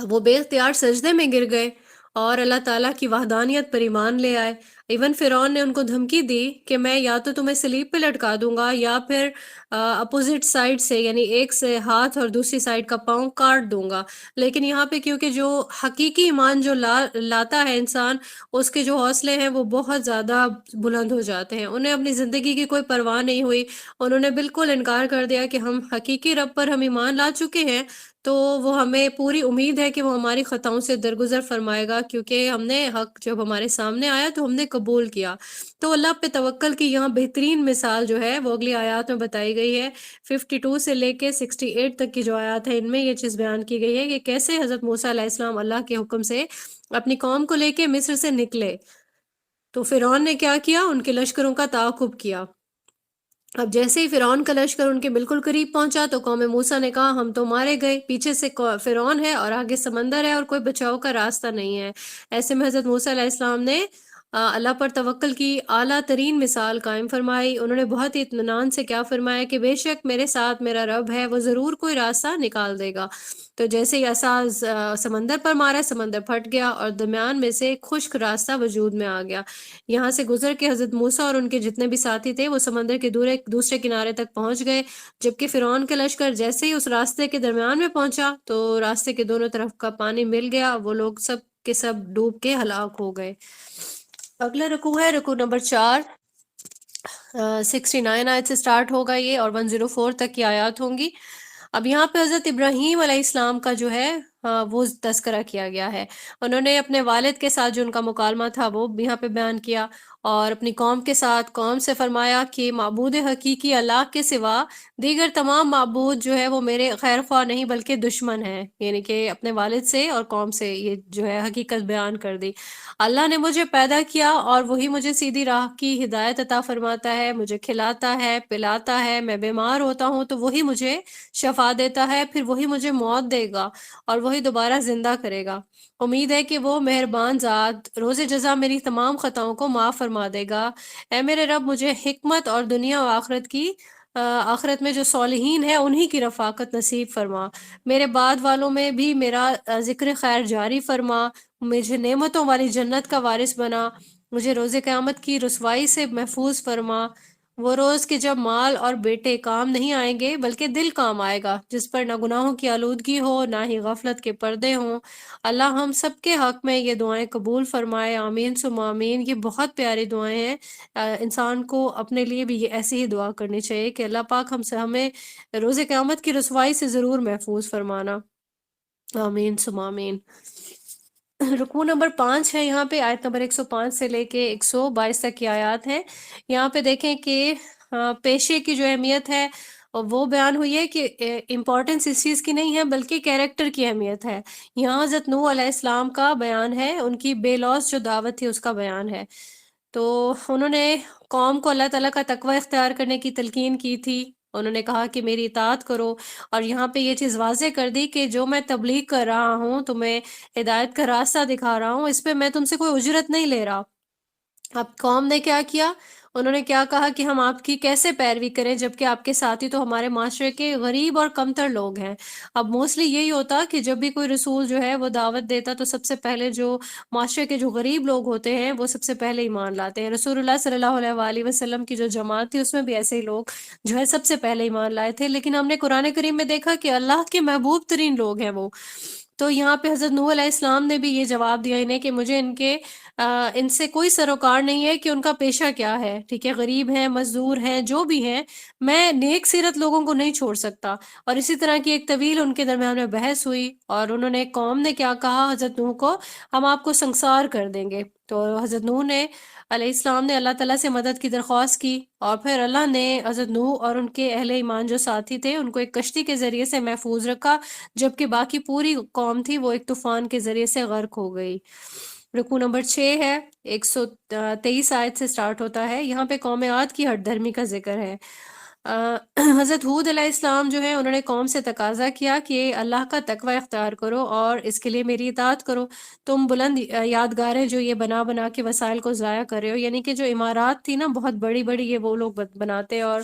وہ بے اختیار سجدے میں گر گئے اور اللہ تعالیٰ کی وحدانیت پر ایمان لے آئے. ایون فرعون نے ان کو دھمکی دی کہ میں یا تو تمہیں سلیب پہ لٹکا دوں گا یا پھر اپوزٹ سائڈ سے یعنی ایک سے ہاتھ اور دوسری سائڈ کا پاؤں کاٹ دوں گا. لیکن یہاں پہ کیونکہ جو حقیقی ایمان جو لاتا ہے انسان، اس کے جو حوصلے ہیں وہ بہت زیادہ بلند ہو جاتے ہیں. انہیں اپنی زندگی کی کوئی پرواہ نہیں ہوئی. انہوں نے بالکل انکار کر دیا کہ ہم حقیقی رب پر ہم ایمان لا چکے ہیں، تو وہ ہمیں پوری امید ہے کہ وہ ہماری خطاؤں سے درگزر فرمائے گا، کیونکہ ہم نے حق جب ہمارے سامنے آیا تو ہم نے قبول کیا. تو اللہ پہ توکل کی یہاں بہترین مثال جو ہے وہ اگلی آیات میں بتائی گئی ہے. 52 سے لے کے 68 تک کی جو آیات ہے ان میں یہ چیز بیان کی گئی ہے کہ کیسے حضرت موسیٰ علیہ السلام اللہ کے حکم سے اپنی قوم کو لے کے مصر سے نکلے. تو فرعون نے کیا کیا؟ ان کے لشکروں کا تعاقب کیا. اب جیسے ہی فرعون کا لشکر ان کے بالکل قریب پہنچا تو قوم موسیٰ نے کہا ہم تو مارے گئے، پیچھے سے فرعون ہے اور آگے سمندر ہے اور کوئی بچاؤ کا راستہ نہیں ہے. ایسے میں حضرت موسیٰ علیہ السلام نے اللہ پر توکل کی اعلیٰ ترین مثال قائم فرمائی. انہوں نے بہت ہی اطمینان سے کیا فرمایا کہ بے شک میرے ساتھ میرا رب ہے، وہ ضرور کوئی راستہ نکال دے گا. تو جیسے ہی عصا سمندر پر مارا، سمندر پھٹ گیا اور درمیان میں سے ایک خشک راستہ وجود میں آ گیا. یہاں سے گزر کے حضرت موسیٰ اور ان کے جتنے بھی ساتھی تھے وہ سمندر کے دوسرے کنارے تک پہنچ گئے. جبکہ فرعون کا لشکر جیسے ہی اس راستے کے درمیان میں پہنچا تو راستے کے دونوں طرف کا پانی مل گیا، وہ لوگ سب کے سب ڈوب کے ہلاک ہو گئے. اگلا رکوع ہے رکوع نمبر 4، 69 آیت سے سٹارٹ ہوگا یہ اور 104 تک کی آیات ہوں گی. اب یہاں پہ حضرت ابراہیم علیہ السلام کا جو ہے وہ تذکرہ کیا گیا ہے. انہوں نے اپنے والد کے ساتھ جو ان کا مکالمہ تھا وہ یہاں پہ بیان کیا، اور اپنی قوم کے ساتھ قوم سے فرمایا کہ معبود حقیقی اللہ کے سوا دیگر تمام معبود جو ہے وہ میرے خیر خواہ نہیں بلکہ دشمن ہیں. یعنی کہ اپنے والد سے اور قوم سے یہ جو ہے حقیقت بیان کر دی. اللہ نے مجھے پیدا کیا اور وہی مجھے سیدھی راہ کی ہدایت عطا فرماتا ہے، مجھے کھلاتا ہے، پلاتا ہے، میں بیمار ہوتا ہوں تو وہی مجھے شفا دیتا ہے، پھر وہی مجھے موت دے گا اور وہی دوبارہ زندہ کرے گا. امید ہے کہ وہ مہربان ذات روز جزا میری تمام خطاؤں کو معاف فرما دے گا. اے میرے رب مجھے حکمت اور دنیا و آخرت میں جو صالحین ہیں انہی کی رفاقت نصیب فرما. میرے بعد والوں میں بھی میرا ذکر خیر جاری فرما. مجھے نعمتوں والی جنت کا وارث بنا. مجھے روز قیامت کی رسوائی سے محفوظ فرما. وہ روز کہ جب مال اور بیٹے کام نہیں آئیں گے بلکہ دل کام آئے گا، جس پر نہ گناہوں کی آلودگی ہو نہ ہی غفلت کے پردے ہوں. اللہ ہم سب کے حق میں یہ دعائیں قبول فرمائے. آمین ثم آمین. یہ بہت پیاری دعائیں ہیں. انسان کو اپنے لیے بھی یہ ایسی ہی دعا کرنی چاہیے کہ اللہ پاک ہمیں روز قیامت کی رسوائی سے ضرور محفوظ فرمانا. آمین ثم آمین. رکوع نمبر 5 ہے یہاں پہ، آیت نمبر 105 سے لے کے 122 تک کی آیات ہیں. یہاں پہ دیکھیں کہ پیشے کی جو اہمیت ہے وہ بیان ہوئی ہے کہ امپورٹنس اس چیز کی نہیں ہے بلکہ کیریکٹر کی اہمیت ہے. یہاں حضرت نوح علیہ السلام کا بیان ہے، ان کی بے لوث جو دعوت تھی اس کا بیان ہے. تو انہوں نے قوم کو اللہ تعالیٰ کا تقوی اختیار کرنے کی تلقین کی تھی. انہوں نے کہا کہ میری اطاعت کرو، اور یہاں پہ یہ چیز واضح کر دی کہ جو میں تبلیغ کر رہا ہوں، تمہیں ہدایت کا راستہ دکھا رہا ہوں، اس پہ میں تم سے کوئی اجرت نہیں لے رہا. اب قوم نے کیا کیا؟ انہوں نے کیا کہا کہ ہم آپ کی کیسے پیروی کریں جبکہ آپ کے ساتھی تو ہمارے معاشرے کے غریب اور کمتر لوگ ہیں. اب موسٹلی یہی ہوتا کہ جب بھی کوئی رسول جو ہے وہ دعوت دیتا تو سب سے پہلے جو معاشرے کے جو غریب لوگ ہوتے ہیں وہ سب سے پہلے ایمان لاتے ہیں. رسول اللہ صلی اللہ علیہ وآلہ وسلم کی جو جماعت تھی اس میں بھی ایسے ہی لوگ جو ہے سب سے پہلے ایمان لائے تھے. لیکن ہم نے قرآن کریم میں دیکھا کہ اللہ کے محبوب ترین لوگ ہیں وہ. تو یہاں پہ حضرت نوح علیہ السلام نے بھی یہ جواب دیا انہیں کہ مجھے ان سے کوئی سروکار نہیں ہے کہ ان کا پیشہ کیا ہے. ٹھیک ہے، غریب ہیں، مزدور ہیں، جو بھی ہیں، میں نیک سیرت لوگوں کو نہیں چھوڑ سکتا. اور اسی طرح کی ایک طویل ان کے درمیان میں بحث ہوئی اور انہوں نے قوم نے کیا کہا حضرت نوح کو، ہم آپ کو سنگسار کر دیں گے. تو حضرت نوح نے علیہ السلام نے اللہ تعالیٰ سے مدد کی درخواست کی، اور پھر اللہ نے حضرت نوح اور ان کے اہل ایمان جو ساتھی تھے ان کو ایک کشتی کے ذریعے سے محفوظ رکھا، جبکہ باقی پوری قوم تھی وہ ایک طوفان کے ذریعے سے غرق ہو گئی. رکوع نمبر 6 ہے، 123 آیت سے سٹارٹ ہوتا ہے. یہاں پہ قوم عاد کی ہٹ دھرمی کا ذکر ہے. حضرت ہود علیہ السلام جو ہے انہوں نے قوم سے تقاضا کیا کہ اللہ کا تقوی اختیار کرو اور اس کے لیے میری اطاعت کرو. تم بلند یادگاریں جو یہ بنا بنا کے وسائل کو ضائع کر رہے ہو، یعنی کہ جو عمارات تھی نا بہت بڑی بڑی یہ وہ لوگ بناتے اور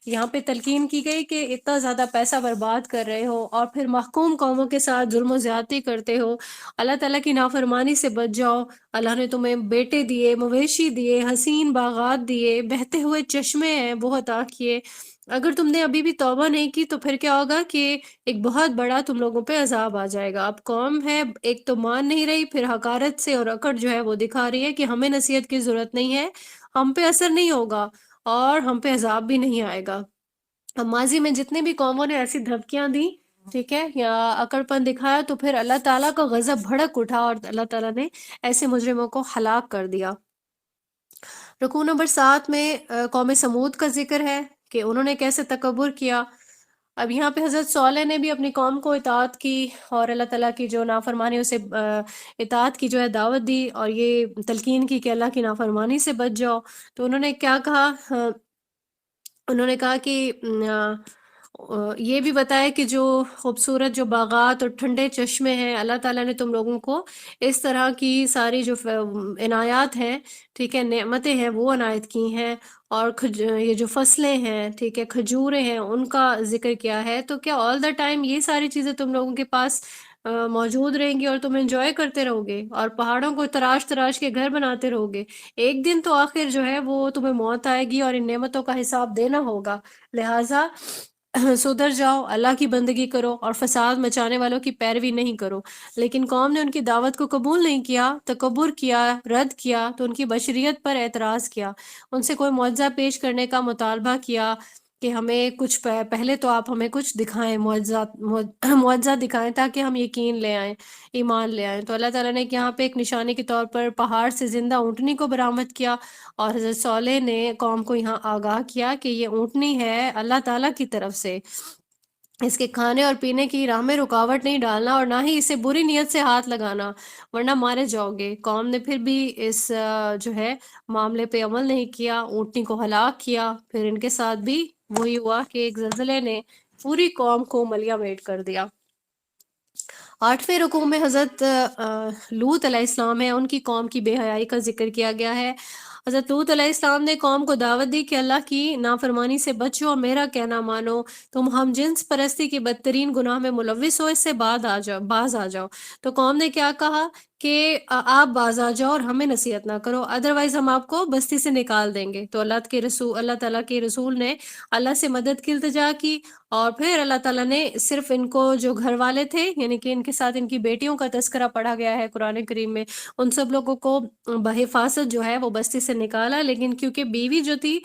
یہاں پہ تلقین کی گئی کہ اتنا زیادہ پیسہ برباد کر رہے ہو اور پھر محکوم قوموں کے ساتھ ظلم و زیادتی کرتے ہو، اللہ تعالیٰ کی نافرمانی سے بچ جاؤ۔ اللہ نے تمہیں بیٹے دیے، مویشی دیے، حسین باغات دیے، بہتے ہوئے چشمے ہیں، بہت آنکھیں۔ اگر تم نے ابھی بھی توبہ نہیں کی تو پھر کیا ہوگا کہ ایک بہت بڑا تم لوگوں پہ عذاب آ جائے گا۔ اب قوم ہے ایک تو مان نہیں رہی، پھر حقارت سے اور اکڑ جو ہے وہ دکھا رہی ہے کہ ہمیں نصیحت کی ضرورت نہیں ہے، ہم پہ اثر نہیں ہوگا اور ہم پہ عذاب بھی نہیں آئے گا۔ اب ماضی میں جتنی بھی قوموں نے ایسی دھمکیاں دی، ٹھیک ہے، یا اکڑ پن دکھایا، تو پھر اللہ تعالیٰ کا غضب بھڑک اٹھا اور اللہ تعالیٰ نے ایسے مجرموں کو ہلاک کر دیا۔ رکوع نمبر 7 میں قوم سمود کا ذکر ہے کہ انہوں نے کیسے تکبر کیا۔ اب یہاں پہ حضرت صالح نے بھی اپنی قوم کو اطاعت کی اور اللہ تعالیٰ کی جو نافرمانی اسے اطاعت کی جو ہے دعوت دی، اور یہ تلقین کی کہ اللہ کی نافرمانی سے بچ جاؤ۔ تو انہوں نے کیا کہا؟ انہوں نے کہا کہ یہ بھی بتایا کہ جو خوبصورت جو باغات اور ٹھنڈے چشمے ہیں، اللہ تعالیٰ نے تم لوگوں کو اس طرح کی ساری جو عنایات ہیں، ٹھیک ہے، نعمتیں ہیں، وہ عنایت کی ہیں، اور یہ جو فصلیں ہیں، ٹھیک ہے، کھجوریں ہیں، ان کا ذکر کیا ہے۔ تو کیا آل دا ٹائم یہ ساری چیزیں تم لوگوں کے پاس موجود رہیں گی اور تم انجوائے کرتے رہو گے اور پہاڑوں کو تراش تراش کے گھر بناتے رہو گے؟ ایک دن تو آخر جو ہے وہ تمہیں موت آئے گی اور ان نعمتوں کا حساب دینا ہوگا۔ لہٰذا سدھر جاؤ، اللہ کی بندگی کرو اور فساد مچانے والوں کی پیروی نہیں کرو۔ لیکن قوم نے ان کی دعوت کو قبول نہیں کیا، تکبر کیا، رد کیا، تو ان کی بشریت پر اعتراض کیا، ان سے کوئی معجزہ پیش کرنے کا مطالبہ کیا کہ ہمیں کچھ پہلے تو آپ ہمیں کچھ دکھائیں، معجزہ دکھائیں تاکہ ہم یقین لے آئیں، ایمان لے آئیں۔ تو اللہ تعالیٰ نے یہاں پہ ایک نشانی کے طور پر پہاڑ سے زندہ اونٹنی کو برآمد کیا، اور حضرت صالح نے قوم کو یہاں آگاہ کیا کہ یہ اونٹنی ہے اللہ تعالیٰ کی طرف سے، اس کے کھانے اور پینے کی راہ میں رکاوٹ نہیں ڈالنا اور نہ ہی اسے بری نیت سے ہاتھ لگانا ورنہ مارے جاؤ گے۔ قوم نے پھر بھی اس جو ہے معاملے پہ عمل نہیں کیا، اونٹنی کو ہلاک کیا۔ پھر ان کے ساتھ بھی وہی ہوا کہ ایک زلزلے نے پوری قوم کو ملیا میٹ کر دیا۔ 8ویں رکوع میں حضرت لوط علیہ السلام ہے، ان کی قوم کی بے حیائی کا ذکر کیا گیا ہے۔ حضرت لوط علیہ السلام نے قوم کو دعوت دی کہ اللہ کی نافرمانی سے بچو اور میرا کہنا مانو، تم ہم جنس پرستی کے بدترین گناہ میں ملوث ہو، اس سے باز آ جاؤ۔ تو قوم نے کیا کہا کہ آپ باز آ جاؤ اور ہمیں نصیحت نہ کرو، ادروائز ہم آپ کو بستی سے نکال دیں گے۔ تو اللہ تعالیٰ کے رسول نے اللہ سے مدد کی التجا کی، اور پھر اللہ تعالیٰ نے صرف ان کو جو گھر والے تھے، یعنی کہ ان کے ساتھ ان کی بیٹیوں کا تذکرہ پڑھا گیا ہے قرآن کریم میں، ان سب لوگوں کو بحفاظت جو ہے وہ بستی سے نکالا، لیکن کیونکہ بیوی جو تھی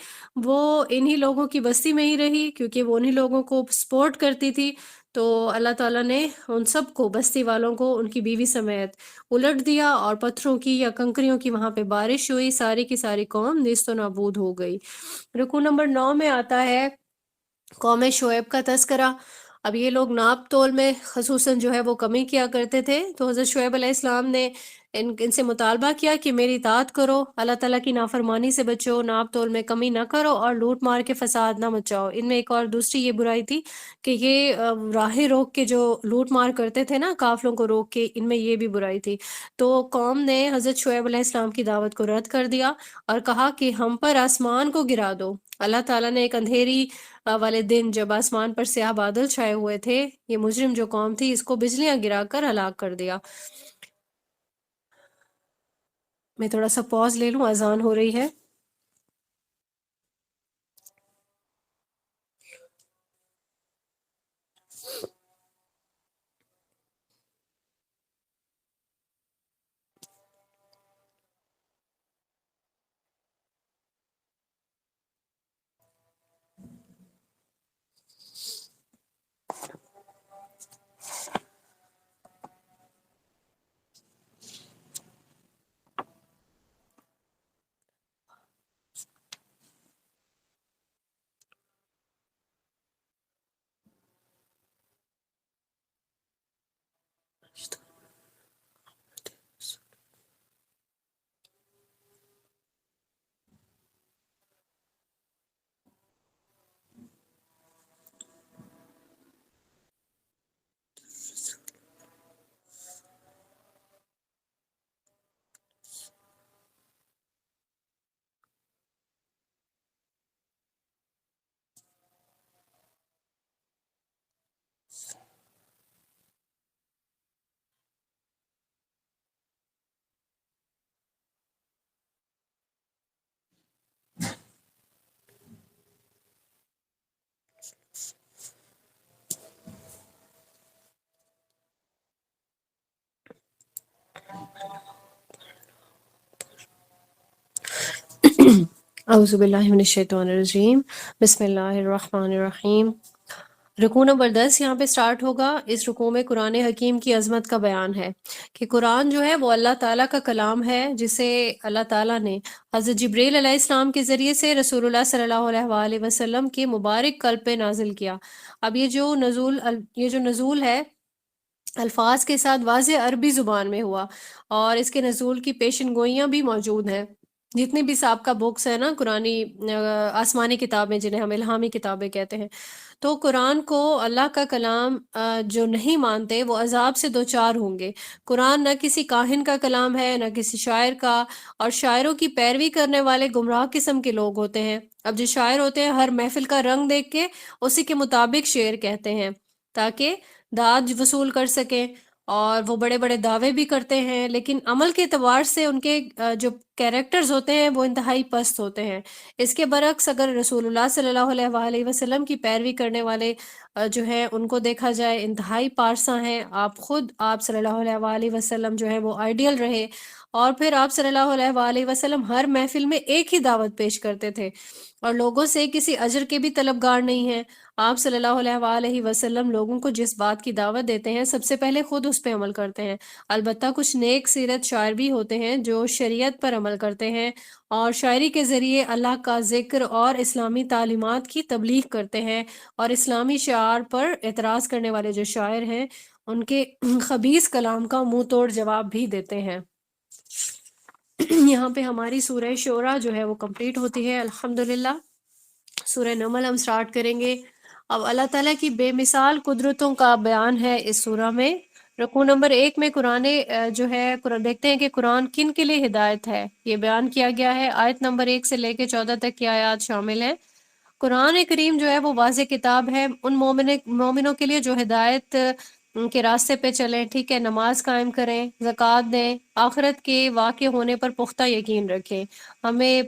وہ انہی لوگوں کی بستی میں ہی رہی، کیونکہ وہ انہی لوگوں کو سپورٹ کرتی تھی، تو اللہ تعالیٰ نے ان سب کو، بستی والوں کو، ان کی بیوی سمیت الٹ دیا، اور پتھروں کی یا کنکریوں کی وہاں پہ بارش ہوئی، ساری کی ساری قوم نیست و نابود ہو گئی۔ رکوع نمبر 9 میں آتا ہے قوم شعیب کا تذکرہ۔ اب یہ لوگ ناپ تول میں خصوصاً جو ہے وہ کمی کیا کرتے تھے، تو حضرت شعیب علیہ السلام نے ان سے مطالبہ کیا کہ میری اطاعت کرو، اللہ تعالیٰ کی نافرمانی سے بچو، ناپ تول میں کمی نہ کرو اور لوٹ مار کے فساد نہ مچاؤ۔ ان میں ایک اور دوسری یہ برائی تھی کہ یہ راہیں روک کے جو لوٹ مار کرتے تھے نا، قافلوں کو روک کے، ان میں یہ بھی برائی تھی۔ تو قوم نے حضرت شعیب علیہ السلام کی دعوت کو رد کر دیا اور کہا کہ ہم پر آسمان کو گرا دو۔ اللہ تعالیٰ نے ایک اندھیری والے دن جب آسمان پر سیاہ بادل چھائے ہوئے تھے، یہ مجرم جو قوم تھی اس کو بجلیاں گرا کر ہلاک کر دیا۔ میں تھوڑا سا پاز لے لوں، اذان ہو رہی ہے۔ اعوذ باللہ من الشیطان الرجیم، بسم اللہ الرحمن الرحیم۔ رکوع نمبر 10 یہاں پہ سٹارٹ ہوگا۔ اس رکوع میں قرآن حکیم کی عظمت کا بیان ہے کہ قرآن جو ہے وہ اللہ تعالیٰ کا کلام ہے، جسے اللہ تعالیٰ نے حضرت جبریل علیہ السلام کے ذریعے سے رسول اللہ صلی اللہ علیہ وآلہ وسلم کے مبارک قلب پہ نازل کیا۔ اب یہ جو نزول ہے الفاظ کے ساتھ واضح عربی زبان میں ہوا، اور اس کے نزول کی پیشن گوئیاں بھی موجود ہیں۔ جتنی بھی سابقہ بکس ہیں نا قرآنی آسمانی کتابیں جنہیں ہم الہامی کتابیں کہتے ہیں، تو قرآن کو اللہ کا کلام جو نہیں مانتے وہ عذاب سے دوچار ہوں گے۔ قرآن نہ کسی کاہن کا کلام ہے نہ کسی شاعر کا، اور شاعروں کی پیروی کرنے والے گمراہ قسم کے لوگ ہوتے ہیں۔ اب جو شاعر ہوتے ہیں ہر محفل کا رنگ دیکھ کے اسی کے مطابق شعر کہتے ہیں تاکہ داد وصول کر سکیں، اور وہ بڑے بڑے دعوے بھی کرتے ہیں، لیکن عمل کے اعتبار سے ان کے جو کیریکٹرز ہوتے ہیں وہ انتہائی پست ہوتے ہیں۔ اس کے برعکس اگر رسول اللہ صلی اللہ علیہ وآلہ وسلم کی پیروی کرنے والے جو ہیں ان کو دیکھا جائے، انتہائی پارسا ہیں۔ آپ صلی اللہ علیہ وآلہ وسلم جو ہے وہ آئیڈیل رہے، اور پھر آپ صلی اللہ علیہ وآلہ وسلم ہر محفل میں ایک ہی دعوت پیش کرتے تھے، اور لوگوں سے کسی اجر کے بھی طلبگار نہیں ہیں۔ آپ صلی اللہ علیہ وآلہ وسلم لوگوں کو جس بات کی دعوت دیتے ہیں سب سے پہلے خود اس پہ عمل کرتے ہیں۔ البتہ کچھ نیک سیرت شاعر بھی ہوتے ہیں جو شریعت پر عمل کرتے ہیں اور شاعری کے ذریعے اللہ کا ذکر اور اسلامی تعلیمات کی تبلیغ کرتے ہیں، اور اسلامی شعار پر اعتراض کرنے والے جو شاعر ہیں ان کے خبیث کلام کا منہ توڑ جواب بھی دیتے ہیں۔ یہاں پہ ہماری سورہ شورا جو ہے وہ کمپلیٹ ہوتی ہے الحمدللہ۔ سورہ نمل ہم سٹارٹ کریں گے۔ اب اللہ تعالیٰ کی بے مثال قدرتوں کا بیان ہے اس سورہ میں۔ رکوع نمبر 1 میں قرآن جو ہے دیکھتے ہیں کہ قرآن کن کے لیے ہدایت ہے، یہ بیان کیا گیا ہے۔ آیت نمبر 1 سے لے کے 14 تک کی آیات شامل ہیں۔ قرآن کریم جو ہے وہ واضح کتاب ہے ان مومنوں کے لیے جو ہدایت کے راستے پہ چلیں، ٹھیک ہے، نماز قائم کریں، زکوٰۃ دیں، آخرت کے واقع ہونے پر پختہ یقین رکھیں۔ ہمیں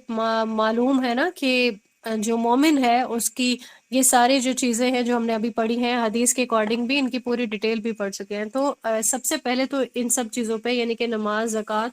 معلوم ہے نا کہ جو مومن ہے اس کی یہ ساری جو چیزیں ہیں جو ہم نے ابھی پڑھی ہیں حدیث کے اکارڈنگ بھی ان کی پوری ڈیٹیل بھی پڑھ چکے ہیں، تو سب سے پہلے تو ان سب چیزوں پہ یعنی کہ نماز، زکوٰۃ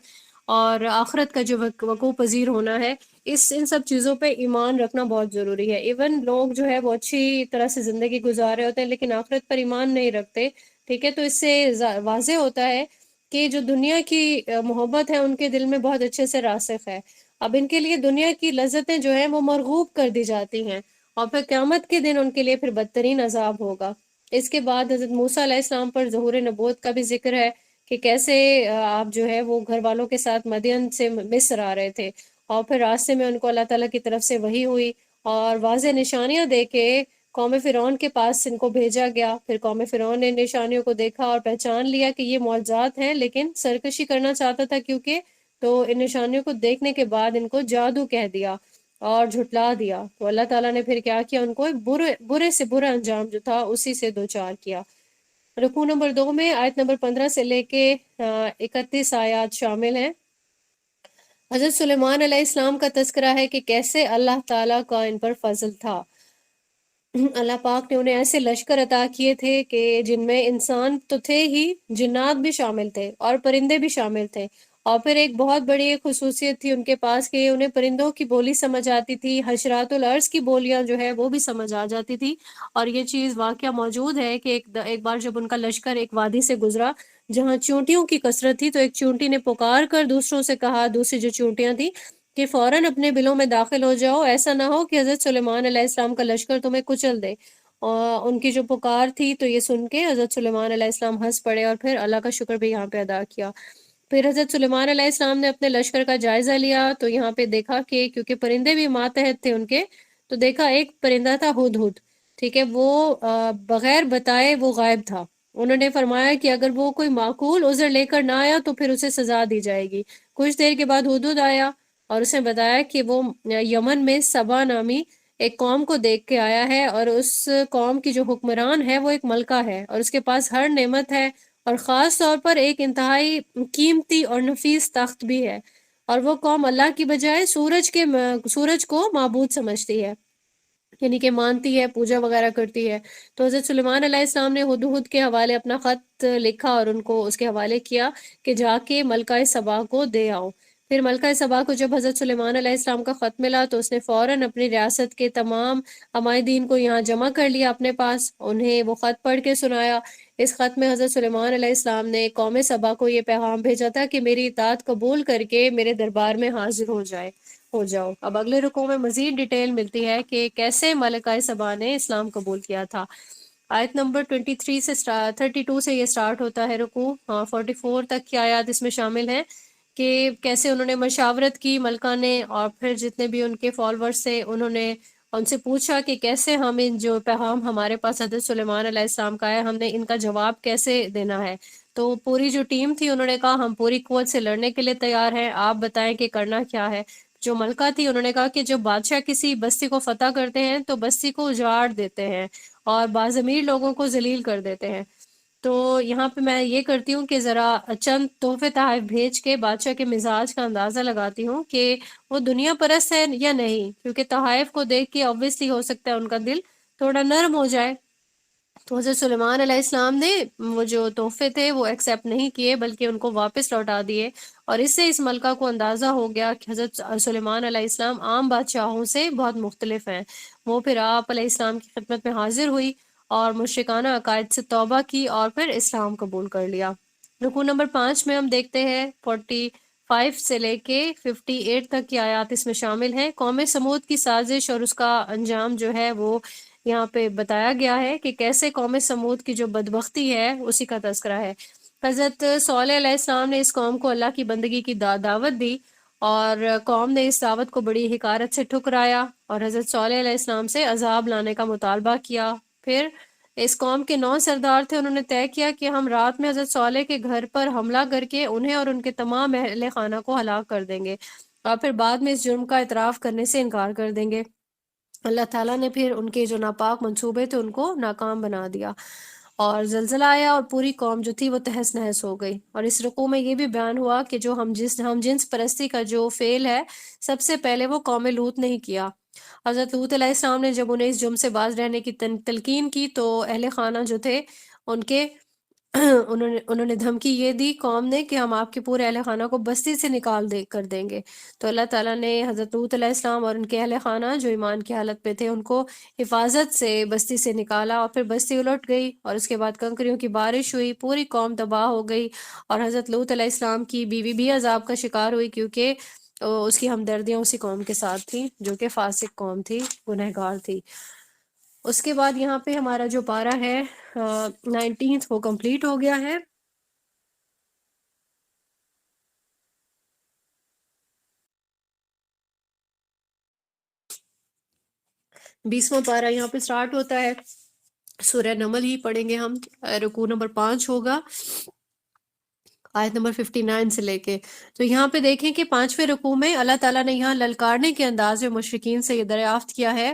اور آخرت کا جو وقوع پذیر ہونا ہے، ان سب چیزوں پہ ایمان رکھنا بہت ضروری ہے۔ ایون لوگ جو ہے وہ اچھی طرح سے زندگی گزار رہے ہوتے ہیں لیکن آخرت پر ایمان نہیں رکھتے، ٹھیک ہے، تو اس سے واضح ہوتا ہے کہ جو دنیا کی محبت ہے ان کے دل میں بہت اچھے سے راسخ ہے۔ اب ان کے لیے دنیا کی لذتیں جو ہیں وہ مرغوب کر دی جاتی ہیں، اور پھر قیامت کے دن ان کے لیے پھر بدترین عذاب ہوگا۔ اس کے بعد حضرت موسیٰ علیہ السلام پر ظہور نبوت کا بھی ذکر ہے کہ کیسے آپ جو ہے وہ گھر والوں کے ساتھ مدین سے مصر آ رہے تھے، اور پھر راستے میں ان کو اللہ تعالیٰ کی طرف سے وحی ہوئی اور واضح نشانیاں دے کے قوم فرعون کے پاس ان کو بھیجا گیا۔ پھر قوم فرعون نے نشانیوں کو دیکھا اور پہچان لیا کہ یہ معجزات ہیں، لیکن سرکشی کرنا چاہتا تھا کیونکہ، تو ان نشانیوں کو دیکھنے کے بعد ان کو جادو کہہ دیا اور جھٹلا دیا، تو اللہ تعالیٰ نے پھر کیا کیا، ان کو ایک برے سے برا انجام جو تھا اسی سے دوچار کیا۔ رکوع نمبر 2 میں آیت نمبر 15 سے لے کے 31 آیات شامل ہیں۔ حضرت سلیمان علیہ السلام کا تذکرہ ہے کہ کیسے اللہ تعالیٰ کا ان پر فضل تھا۔ اللہ پاک نے انہیں ایسے لشکر عطا کیے تھے کہ جن میں انسان تو تھے ہی، جنات بھی شامل تھے اور پرندے بھی شامل تھے، اور پھر ایک بہت بڑی ایک خصوصیت تھی ان کے پاس کہ انہیں پرندوں کی بولی سمجھ آتی تھی، حشرات الارض کی بولیاں جو ہے وہ بھی سمجھ آ جاتی تھی۔ اور یہ چیز واقعہ موجود ہے کہ ایک بار جب ان کا لشکر ایک وادی سے گزرا جہاں چونٹیوں کی کثرت تھی، تو ایک چونٹی نے پکار کر دوسروں سے کہا، دوسری جو چونٹیاں تھیں، کہ فوراً اپنے بلوں میں داخل ہو جاؤ، ایسا نہ ہو کہ حضرت سلیمان علیہ السلام کا لشکر تمہیں کچل دے۔ اور ان کی جو پکار تھی تو یہ سن کے حضرت سلیمان علیہ السلام ہنس پڑے اور پھر اللہ کا شکر بھی یہاں پہ ادا کیا۔ پھر حضرت سلیمان علیہ السلام نے اپنے لشکر کا جائزہ لیا تو یہاں پہ دیکھا کہ کیونکہ پرندے بھی ماتحت تھے ان کے، تو دیکھا ایک پرندہ تھا ہدہد، ٹھیک ہے، وہ بغیر بتائے وہ غائب تھا۔ انہوں نے فرمایا کہ اگر وہ کوئی معقول عذر لے کر نہ آیا تو پھر اسے سزا دی جائے گی۔ کچھ دیر کے بعد ہدہد آیا اور اس نے بتایا کہ وہ یمن میں سبا نامی ایک قوم کو دیکھ کے آیا ہے، اور اس قوم کی جو حکمران ہے وہ ایک ملکہ ہے اور اس کے پاس ہر نعمت ہے، اور خاص طور پر ایک انتہائی قیمتی اور نفیس تخت بھی ہے، اور وہ قوم اللہ کی بجائے سورج کو معبود سمجھتی ہے، یعنی کہ مانتی ہے، پوجا وغیرہ کرتی ہے۔ تو حضرت سلیمان علیہ السلام نے ہدہد کے حوالے اپنا خط لکھا اور ان کو اس کے حوالے کیا کہ جا کے ملکہ سبا کو دے آؤ۔ پھر ملکہ سبا کو جب حضرت سلیمان علیہ السلام کا خط ملا تو اس نے فوراً اپنی ریاست کے تمام عمائدین کو یہاں جمع کر لیا اپنے پاس، انہیں وہ خط پڑھ کے سنایا۔ اس خط میں حضرت سلیمان علیہ السلام نے قوم سبا کو یہ پیغام بھیجا تھا کہ میری اطاعت قبول کر کے میرے دربار میں حاضر ہو جاؤ۔ اب اگلے رکوع میں مزید ڈیٹیل ملتی ہے کہ کیسے ملکہ سبا نے اسلام قبول کیا تھا۔ آیت نمبر 23 سے 32 سے یہ سٹارٹ ہوتا ہے رکوع، 44 تک کی آیات اس میں شامل ہیں کہ کیسے انہوں نے مشاورت کی ملکہ نے، اور پھر جتنے بھی ان کے فالورز تھے انہوں نے ان سے پوچھا کہ کیسے ہم ان جو پیغام ہمارے پاس حضرت سلیمان علیہ السلام کا ہے ہم نے ان کا جواب کیسے دینا ہے۔ تو پوری جو ٹیم تھی انہوں نے کہا ہم پوری قوت سے لڑنے کے لیے تیار ہیں، آپ بتائیں کہ کرنا کیا ہے۔ جو ملکہ تھی انہوں نے کہا کہ جب بادشاہ کسی بستی کو فتح کرتے ہیں تو بستی کو اجاڑ دیتے ہیں اور بعض امیر لوگوں کو ذلیل کر دیتے ہیں۔ تو یہاں پہ میں یہ کرتی ہوں کہ ذرا چند تحفے تحائف بھیج کے بادشاہ کے مزاج کا اندازہ لگاتی ہوں کہ وہ دنیا پرست ہے یا نہیں، کیونکہ تحائف کو دیکھ کے obviously ہو سکتا ہے ان کا دل تھوڑا نرم ہو جائے۔ تو حضرت سلیمان علیہ السلام نے وہ جو تحفے تھے وہ ایکسیپٹ نہیں کیے بلکہ ان کو واپس لوٹا دیے، اور اس سے اس ملکہ کو اندازہ ہو گیا کہ حضرت سلیمان علیہ السلام عام بادشاہوں سے بہت مختلف ہیں۔ وہ پھر آپ علیہ السلام کی خدمت میں حاضر ہوئی اور مشرکانہ عقائد سے توبہ کی اور پھر اسلام قبول کر لیا۔ رکوع نمبر 5 میں ہم دیکھتے ہیں 45 سے لے کے 58 تک کی آیات اس میں شامل ہیں۔ قوم سمود کی سازش اور اس کا انجام جو ہے وہ یہاں پہ بتایا گیا ہے کہ کیسے قوم سمود کی جو بدبختی ہے اسی کا تذکرہ ہے۔ حضرت صالح علیہ السلام نے اس قوم کو اللہ کی بندگی کی دعوت دی اور قوم نے اس دعوت کو بڑی حقارت سے ٹھکرایا اور حضرت صالح علیہ السلام سے عذاب لانے کا مطالبہ کیا۔ پھر اس قوم کے 9 سردار تھے، انہوں نے طے کیا کہ ہم رات میں حضرت صالح کے گھر پر حملہ کر کے انہیں اور ان کے تمام اہل خانہ کو ہلاک کر دیں گے اور پھر بعد میں اس جرم کا اعتراف کرنے سے انکار کر دیں گے۔ اللہ تعالیٰ نے پھر ان کے جو ناپاک منصوبے تھے ان کو ناکام بنا دیا اور زلزلہ آیا اور پوری قوم جو تھی وہ تہس نہس ہو گئی۔ اور اس رکوع میں یہ بھی بیان ہوا کہ جو ہم جنس پرستی کا جو فعل ہے سب سے پہلے وہ قوم لوط نے ہی کیا۔ حضرت لوط علیہ السلام نے جب انہیں اس جرم سے باز رہنے کی تلقین کی تو اہل خانہ جو تھے ان کے انہوں نے دھمکی یہ دی قوم نے کہ ہم آپ کے پورے اہل خانہ کو بستی سے نکال کر دیں گے۔ تو اللہ تعالیٰ نے حضرت لوط علیہ السلام اور ان کے اہل خانہ جو ایمان کی حالت پہ تھے ان کو حفاظت سے بستی سے نکالا اور پھر بستی الٹ گئی اور اس کے بعد کنکریوں کی بارش ہوئی، پوری قوم تباہ ہو گئی اور حضرت لوط علیہ السلام کی بیوی بھی عذاب کا شکار ہوئی کیونکہ اس کی ہمدردیاں اسی قوم کے ساتھ تھیں جو کہ فاسق قوم تھی، گنہگار تھی۔ اس کے بعد یہاں پہ ہمارا جو پارہ ہے 19 وہ کمپلیٹ ہو گیا ہے۔ بیسواں پارہ یہاں پہ سٹارٹ ہوتا ہے، سورہ نمل ہی پڑھیں گے ہم، رکوع نمبر 5 ہوگا آیت نمبر 59 سے لے کے۔ تو یہاں پہ دیکھیں کہ 5ویں رکوع میں اللہ تعالیٰ نے یہاں للکارنے کے انداز میں مشرکین سے یہ دریافت کیا ہے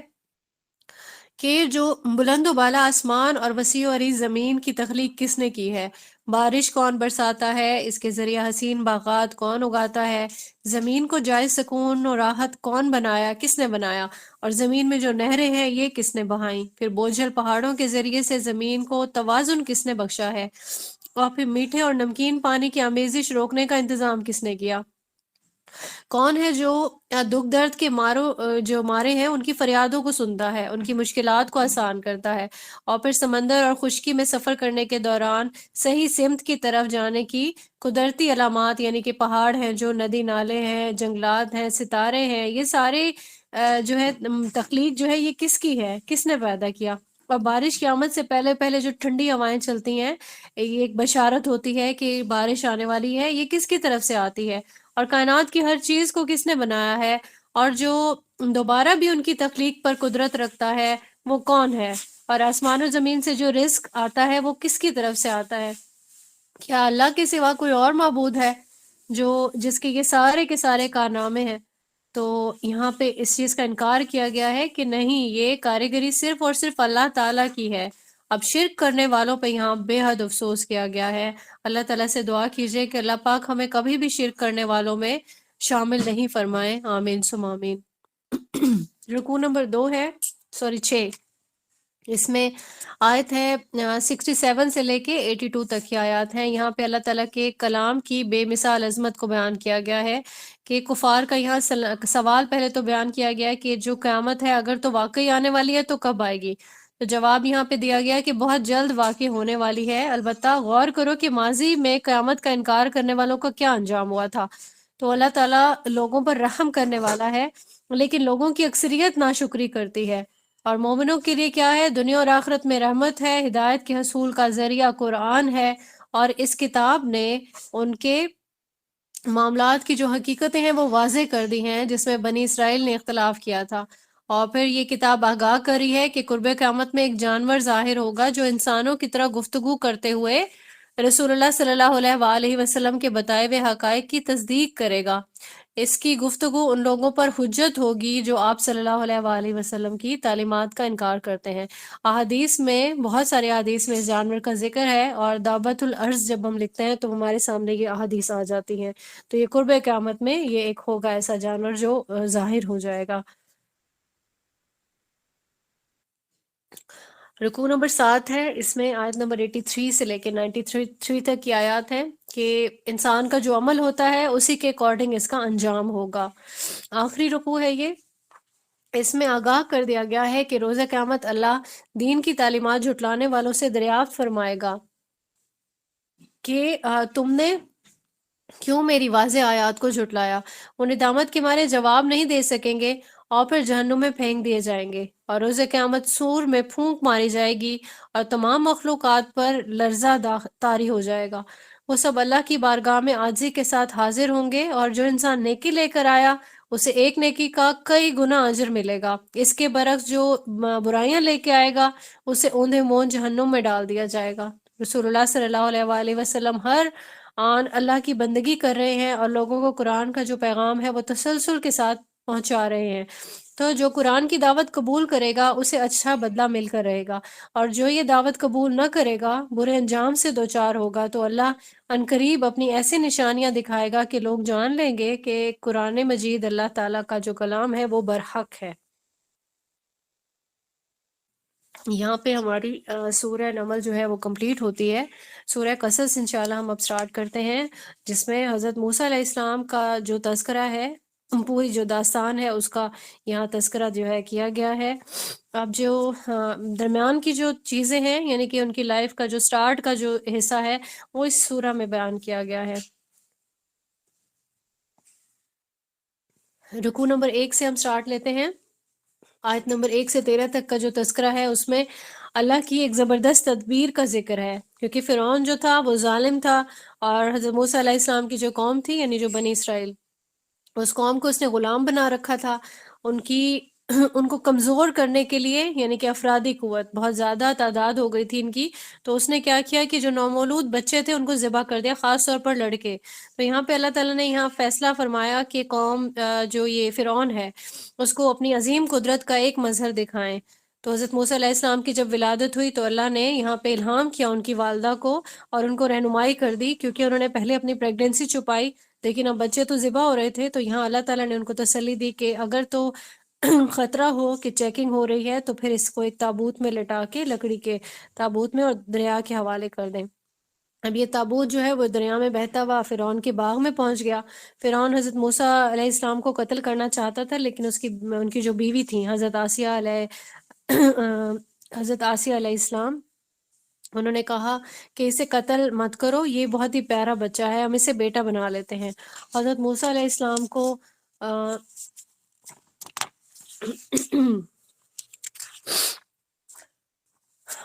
کہ جو بلند و بالا آسمان اور وسیع و عریض زمین کی تخلیق کس نے کی ہے، بارش کون برساتا ہے، اس کے ذریعہ حسین باغات کون اگاتا ہے، زمین کو جائے سکون و راحت کون بنایا، کس نے بنایا، اور زمین میں جو نہریں ہیں یہ کس نے بہائیں، پھر بوجھل پہاڑوں کے ذریعے سے زمین کو توازن کس نے بخشا ہے، اور پھر میٹھے اور نمکین پانی کی آمیزش روکنے کا انتظام کس نے کیا، کون ہے جو دکھ درد کے جو مارے ہیں ان کی فریادوں کو سنتا ہے، ان کی مشکلات کو آسان کرتا ہے، اور پھر سمندر اور خشکی میں سفر کرنے کے دوران صحیح سمت کی طرف جانے کی قدرتی علامات یعنی کہ پہاڑ ہیں، جو ندی نالے ہیں، جنگلات ہیں، ستارے ہیں، یہ سارے جو ہے تخلیق جو ہے یہ کس کی ہے، کس نے پیدا کیا، اور بارش کی آمد سے پہلے پہلے جو ٹھنڈی ہوائیں چلتی ہیں یہ ایک بشارت ہوتی ہے کہ بارش آنے والی ہے، یہ کس کی طرف سے آتی ہے، اور کائنات کی ہر چیز کو کس نے بنایا ہے، اور جو دوبارہ بھی ان کی تخلیق پر قدرت رکھتا ہے وہ کون ہے، اور آسمان و زمین سے جو رزق آتا ہے وہ کس کی طرف سے آتا ہے، کیا اللہ کے سوا کوئی اور معبود ہے جو جس کے سارے کے سارے کارنامے ہیں۔ تو یہاں پہ اس چیز کا انکار کیا گیا ہے کہ نہیں، یہ کاریگری صرف اور صرف اللہ تعالیٰ کی ہے۔ اب شرک کرنے والوں پہ یہاں بے حد افسوس کیا گیا ہے۔ اللہ تعالیٰ سے دعا کیجئے کہ اللہ پاک ہمیں کبھی بھی شرک کرنے والوں میں شامل نہیں فرمائے، آمین ثم آمین۔ رکوع نمبر 2 ہے، 6 اس میں آیت ہے 67 سے لے کے 82 تک کی آیات ہیں۔ یہاں پہ اللہ تعالیٰ کے کلام کی بے مثال عظمت کو بیان کیا گیا ہے کہ کفار کا یہاں سوال پہلے تو بیان کیا گیا ہے کہ جو قیامت ہے اگر تو واقعی آنے والی ہے تو کب آئے گی؟ تو جواب یہاں پہ دیا گیا ہے کہ بہت جلد واقع ہونے والی ہے، البتہ غور کرو کہ ماضی میں قیامت کا انکار کرنے والوں کا کیا انجام ہوا تھا۔ تو اللہ تعالیٰ لوگوں پر رحم کرنے والا ہے، لیکن لوگوں کی اکثریت ناشکری کرتی ہے۔ اور مومنوں کے لیے کیا ہے؟ دنیا اور آخرت میں رحمت ہے، ہدایت کے حصول کا ذریعہ قرآن ہے، اور اس کتاب نے ان کے معاملات کی جو حقیقتیں ہیں وہ واضح کر دی ہیں جس میں بنی اسرائیل نے اختلاف کیا تھا۔ اور پھر یہ کتاب آگاہ کری ہے کہ قرب قیامت میں ایک جانور ظاہر ہوگا جو انسانوں کی طرح گفتگو کرتے ہوئے رسول اللہ صلی اللہ علیہ وآلہ وسلم کے بتائے ہوئے حقائق کی تصدیق کرے گا۔ اس کی گفتگو ان لوگوں پر حجت ہوگی جو آپ صلی اللہ علیہ وآلہ وسلم کی تعلیمات کا انکار کرتے ہیں۔ احادیث میں بہت سارے احادیث میں اس جانور کا ذکر ہے، اور دعوت الارض جب ہم لکھتے ہیں تو ہمارے سامنے یہ احادیث آ جاتی ہیں۔ تو یہ قرب قیامت میں یہ ایک ہوگا ایسا جانور جو ظاہر ہو جائے گا۔ رکوع نمبر 7 ہے، اس میں آیت نمبر 83 سے لے کے 93 تک کی آیات ہیں کہ انسان کا جو عمل ہوتا ہے اسی کے اکارڈنگ اس کا انجام ہوگا۔ آخری رکوع ہے یہ، اس میں آگاہ کر دیا گیا ہے کہ روز قیامت اللہ دین کی تعلیمات جھٹلانے والوں سے دریافت فرمائے گا کہ تم نے کیوں میری واضح آیات کو جھٹلایا؟ وہ ندامت کے مارے جواب نہیں دے سکیں گے اور پھر جہنم میں پھینک دیے جائیں گے، اور روز قیامت سور میں پھونک ماری جائے گی اور تمام مخلوقات پر لرزہ طاری ہو جائے گا۔ وہ سب اللہ کی بارگاہ میں عاجزی کے ساتھ حاضر ہوں گے، اور جو انسان نیکی لے کر آیا اسے ایک نیکی کا کئی گنا اجر ملے گا، اس کے برعکس جو برائیاں لے کے آئے گا اسے اوندھے مون جہنم میں ڈال دیا جائے گا۔ رسول اللہ صلی اللہ علیہ وآلہ وسلم ہر آن اللہ کی بندگی کر رہے ہیں، اور لوگوں کو قرآن کا جو پیغام ہے وہ تسلسل کے ساتھ پہنچا رہے ہیں۔ تو جو قرآن کی دعوت قبول کرے گا اسے اچھا بدلہ مل کر رہے گا، اور جو یہ دعوت قبول نہ کرے گا برے انجام سے دوچار ہوگا۔ تو اللہ عنقریب اپنی ایسی نشانیاں دکھائے گا کہ لوگ جان لیں گے کہ قرآن مجید اللہ تعالیٰ کا جو کلام ہے وہ برحق ہے۔ یہاں پہ ہماری سورہ نمل جو ہے وہ کمپلیٹ ہوتی ہے۔ سورہ قصص انشاءاللہ ہم اب سٹارٹ کرتے ہیں، جس میں حضرت موسیٰ علیہ السلام کا جو تذکرہ ہے، پوری جو داستان ہے اس کا یہاں تذکرہ جو ہے کیا گیا ہے۔ اب جو درمیان کی جو چیزیں ہیں، یعنی کہ ان کی لائف کا جو سٹارٹ کا جو حصہ ہے وہ اس سورہ میں بیان کیا گیا ہے۔ رکوع نمبر 1 سے ہم سٹارٹ لیتے ہیں۔ آیت نمبر 1 سے 13 تک کا جو تذکرہ ہے اس میں اللہ کی ایک زبردست تدبیر کا ذکر ہے، کیونکہ فرعون جو تھا وہ ظالم تھا، اور حضرت موسیٰ علیہ السلام کی جو قوم تھی یعنی جو بنی اسرائیل، اس قوم کو اس نے غلام بنا رکھا تھا۔ ان کو کمزور کرنے کے لیے، یعنی کہ افرادی قوت بہت زیادہ تعداد ہو گئی تھی ان کی، تو اس نے کیا کیا کہ جو نومولود بچے تھے ان کو ذبح کر دیا، خاص طور پر لڑکے۔ تو یہاں پہ اللہ تعالیٰ نے یہاں فیصلہ فرمایا کہ قوم جو یہ فرعون ہے اس کو اپنی عظیم قدرت کا ایک مظہر دکھائیں۔ تو حضرت موسیٰ علیہ السلام کی جب ولادت ہوئی تو اللہ نے یہاں پہ الہام کیا ان کی والدہ کو، اور ان کو رہنمائی کر دی، کیونکہ انہوں نے پہلے اپنی پریگنینسی چھپائی لیکن اب بچے تو ذبح ہو رہے تھے۔ تو یہاں اللہ تعالیٰ نے ان کو تسلی دی کہ اگر تو خطرہ ہو کہ چیکنگ ہو رہی ہے تو پھر اس کو ایک تابوت میں لٹا کے، لکڑی کے تابوت میں، اور دریا کے حوالے کر دیں۔ اب یہ تابوت جو ہے وہ دریا میں بہتا ہوا فرعون کے باغ میں پہنچ گیا۔ فرعون حضرت موسیٰ علیہ السلام کو قتل کرنا چاہتا تھا، لیکن ان کی جو بیوی تھی حضرت آسیہ علیہ السلام، انہوں نے کہا کہ اسے قتل مت کرو، یہ بہت ہی پیارا بچہ ہے، ہم اسے بیٹا بنا لیتے ہیں۔ حضرت موسیٰ علیہ السلام کو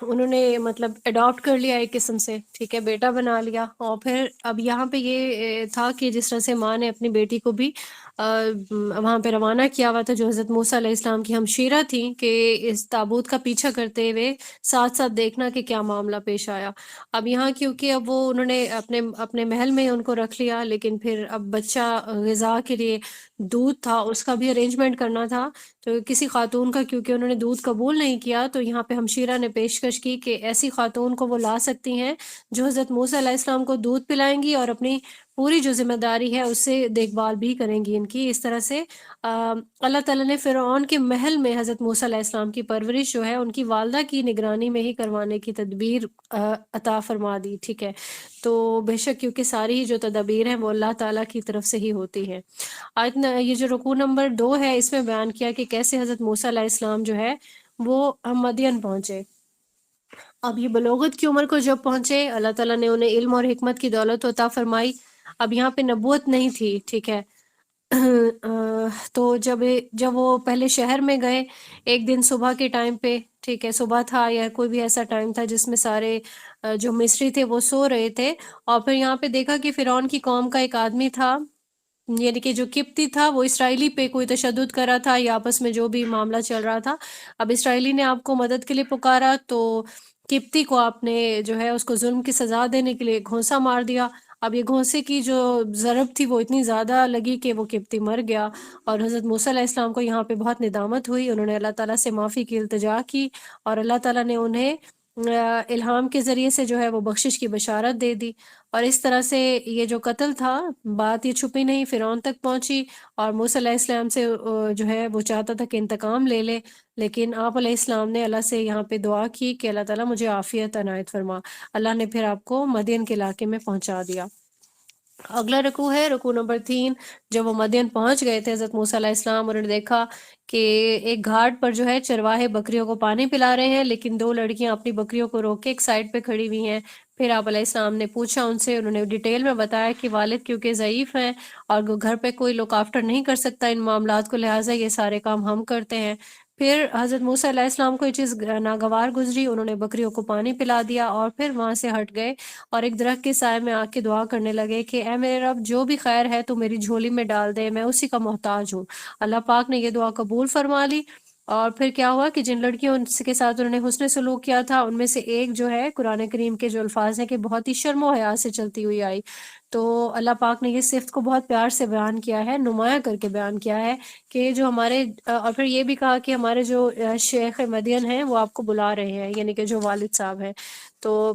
انہوں نے مطلب اڈاپٹ کر لیا ایک قسم سے، ٹھیک ہے، بیٹا بنا لیا۔ اور پھر اب یہاں پہ یہ تھا کہ جس طرح سے ماں نے اپنی بیٹی کو بھی وہاں پہ روانہ کیا ہوا تھا جو حضرت موسیٰ علیہ السلام کی ہمشیرہ تھیں، کہ اس تابوت کا پیچھا کرتے ہوئے ساتھ ساتھ دیکھنا کہ کیا معاملہ پیش آیا۔ اب یہاں کیونکہ اب وہ انہوں نے اپنے محل میں ان کو رکھ لیا، لیکن پھر اب بچہ غذا کے لیے دودھ تھا، اس کا بھی ارینجمنٹ کرنا تھا۔ تو کسی خاتون کا کیونکہ انہوں نے دودھ قبول نہیں کیا، تو یہاں پہ ہمشیرہ نے پیشکش کی کہ ایسی خاتون کو وہ لا سکتی ہیں جو حضرت موسیٰ علیہ السلام کو دودھ پلائیں گی اور اپنی پوری جو ذمہ داری ہے اس سے دیکھ بھال بھی کریں گی ان کی۔ اس طرح سے اللہ تعالیٰ نے فرعون کے محل میں حضرت موسیٰ علیہ السلام کی پرورش جو ہے ان کی والدہ کی نگرانی میں ہی کروانے کی تدبیر عطا فرما دی، ٹھیک ہے۔ تو بے شک کیونکہ ساری ہی جو تدابیر ہیں وہ اللہ تعالیٰ کی طرف سے ہی ہوتی ہیں۔ یہ جو رکوع نمبر 2 ہے اس میں بیان کیا کہ کیسے حضرت موسیٰ علیہ السلام جو ہے وہ مدین پہنچے۔ اب یہ بلوغت کی عمر کو جب پہنچے، اللہ تعالیٰ نے انہیں علم اور حکمت کی دولت عطا فرمائی۔ اب یہاں پہ نبوت نہیں تھی، ٹھیک ہے۔ تو جب وہ پہلے شہر میں گئے ایک دن صبح کے ٹائم پہ، ٹھیک ہے، صبح تھا یا کوئی بھی ایسا ٹائم تھا جس میں سارے جو مصری تھے وہ سو رہے تھے، اور پھر یہاں پہ دیکھا کہ فرعون کی قوم کا ایک آدمی تھا، یعنی کہ جو قبطی تھا، وہ اسرائیلی پہ کوئی تشدد کر رہا تھا یا آپس میں جو بھی معاملہ چل رہا تھا۔ اب اسرائیلی نے آپ کو مدد کے لیے پکارا تو قبطی کو آپ نے جو ہے اس کو ظلم کی سزا دینے کے لیے گھونسا مار دیا۔ اب یہ گھونسے کی جو ضرب تھی وہ اتنی زیادہ لگی کہ وہ قبطی مر گیا، اور حضرت موسیٰ علیہ السلام کو یہاں پہ بہت ندامت ہوئی، انہوں نے اللہ تعالیٰ سے معافی کی التجا کی، اور اللہ تعالیٰ نے انہیں الہام کے ذریعے سے جو ہے وہ بخشش کی بشارت دے دی۔ اور اس طرح سے یہ جو قتل تھا، بات یہ چھپی نہیں، فرعون تک پہنچی، اور موسیٰ علیہ السلام سے جو ہے وہ چاہتا تھا کہ انتقام لے لے، لیکن آپ علیہ السلام نے اللہ سے یہاں پہ دعا کی کہ اللہ تعالیٰ مجھے عافیت عنایت فرما۔ اللہ نے پھر آپ کو مدین کے علاقے میں پہنچا دیا۔ اگلا رکوع ہے رکوع نمبر 3۔ جب وہ مدین پہنچ گئے تھے حضرت موسیٰ علیہ السلام، انہوں نے دیکھا کہ ایک گھاٹ پر جو ہے چرواہے بکریوں کو پانی پلا رہے ہیں، لیکن 2 لڑکیاں اپنی بکریوں کو روک کے ایک سائڈ پہ کھڑی ہوئی ہیں۔ پھر آپ علیہ السلام نے پوچھا ان سے، انہوں نے ڈیٹیل میں بتایا کہ والد کیونکہ ضعیف ہیں اور گھر پہ کوئی لوک آفٹر نہیں کر سکتا ان معاملات کو، لہٰذا یہ سارے کام ہم کرتے ہیں۔ پھر حضرت موسیٰ علیہ السلام کو یہ چیز ناگوار گزری، انہوں نے بکریوں کو پانی پلا دیا اور پھر وہاں سے ہٹ گئے اور ایک درخت کے سائے میں آ کے دعا کرنے لگے کہ اے میرے رب، جو بھی خیر ہے تو میری جھولی میں ڈال دے، میں اسی کا محتاج ہوں۔ اللہ پاک نے یہ دعا قبول فرما لی، اور پھر کیا ہوا کہ جن لڑکیوں کے ساتھ انہوں نے حسن سلوک کیا تھا ان میں سے ایک جو ہے قرآن کریم کے جو الفاظ ہیں کہ بہت ہی شرم و حیا سے چلتی ہوئی آئی، تو اللہ پاک نے یہ صفت کو بہت پیار سے بیان کیا ہے، نمایاں کر کے بیان کیا ہے کہ جو ہمارے، اور پھر یہ بھی کہا کہ ہمارے جو شیخ مدین ہیں وہ آپ کو بلا رہے ہیں، یعنی کہ جو والد صاحب ہیں۔ تو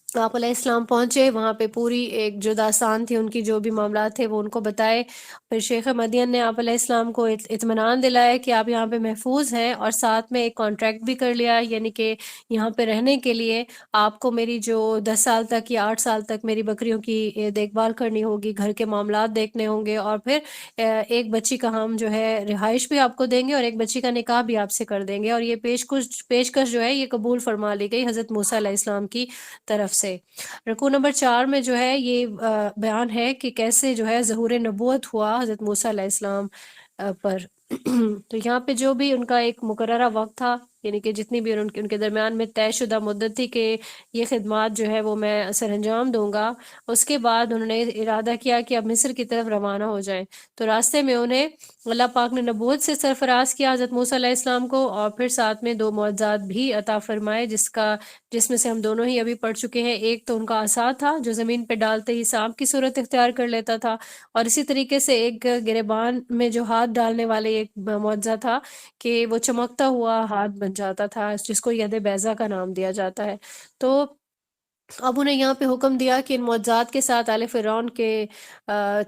آپ علیہ السلام پہنچے، وہاں پہ پوری ایک جو داستان تھی ان کی، جو بھی معاملات تھے وہ ان کو بتائے۔ پھر شیخ مدین نے آپ علیہ السلام کو اطمینان دلایا کہ آپ یہاں پہ محفوظ ہیں، اور ساتھ میں ایک کانٹریکٹ بھی کر لیا، یعنی کہ یہاں پہ رہنے کے لیے آپ کو میری جو 10 سال تک یا 8 سال تک میری بکریوں کی دیکھ بھال کرنی ہوگی، گھر کے معاملات دیکھنے ہوں گے، اور پھر ایک بچی کا ہم جو ہے رہائش بھی آپ کو دیں گے اور ایک بچی کا نکاح بھی آپ سے کر دیں گے، اور یہ پیشکش جو ہے یہ قبول فرما لی گئی حضرت موسیٰ علیہ السلام کی طرف سے۔ رکوع نمبر 4 میں جو ہے یہ بیان ہے کہ کیسے جو ہے ظہور نبوت ہوا حضرت موسیٰ علیہ السلام پر۔ تو یہاں پہ جو بھی ان کا ایک مقررہ وقت تھا، یعنی کہ جتنی بھی ان کے درمیان میں طے شدہ مدت تھی کہ یہ خدمات جو ہے وہ میں سر انجام دوں گا، اس کے بعد انہوں نے ارادہ کیا کہ اب مصر کی طرف روانہ ہو جائیں۔ تو راستے میں انہیں اللہ پاک نے نبوت سے سرفراز کیا حضرت موسیٰ علیہ السلام کو، اور پھر ساتھ میں 2 معجزات بھی عطا فرمائے، جس میں سے ہم دونوں ہی ابھی پڑھ چکے ہیں۔ ایک تو ان کا عصا تھا جو زمین پہ ڈالتے ہی سانپ کی صورت اختیار کر لیتا تھا، اور اسی طریقے سے ایک گریبان میں جو ہاتھ ڈالنے والے ایک معجزہ تھا کہ وہ چمکتا ہوا ہاتھ بن جاتا تھا، جس کو ید بیضا کا نام دیا جاتا ہے۔ تو اب انہیں یہاں پہ حکم دیا کہ ان معجزات کے ساتھ آل فرعون کے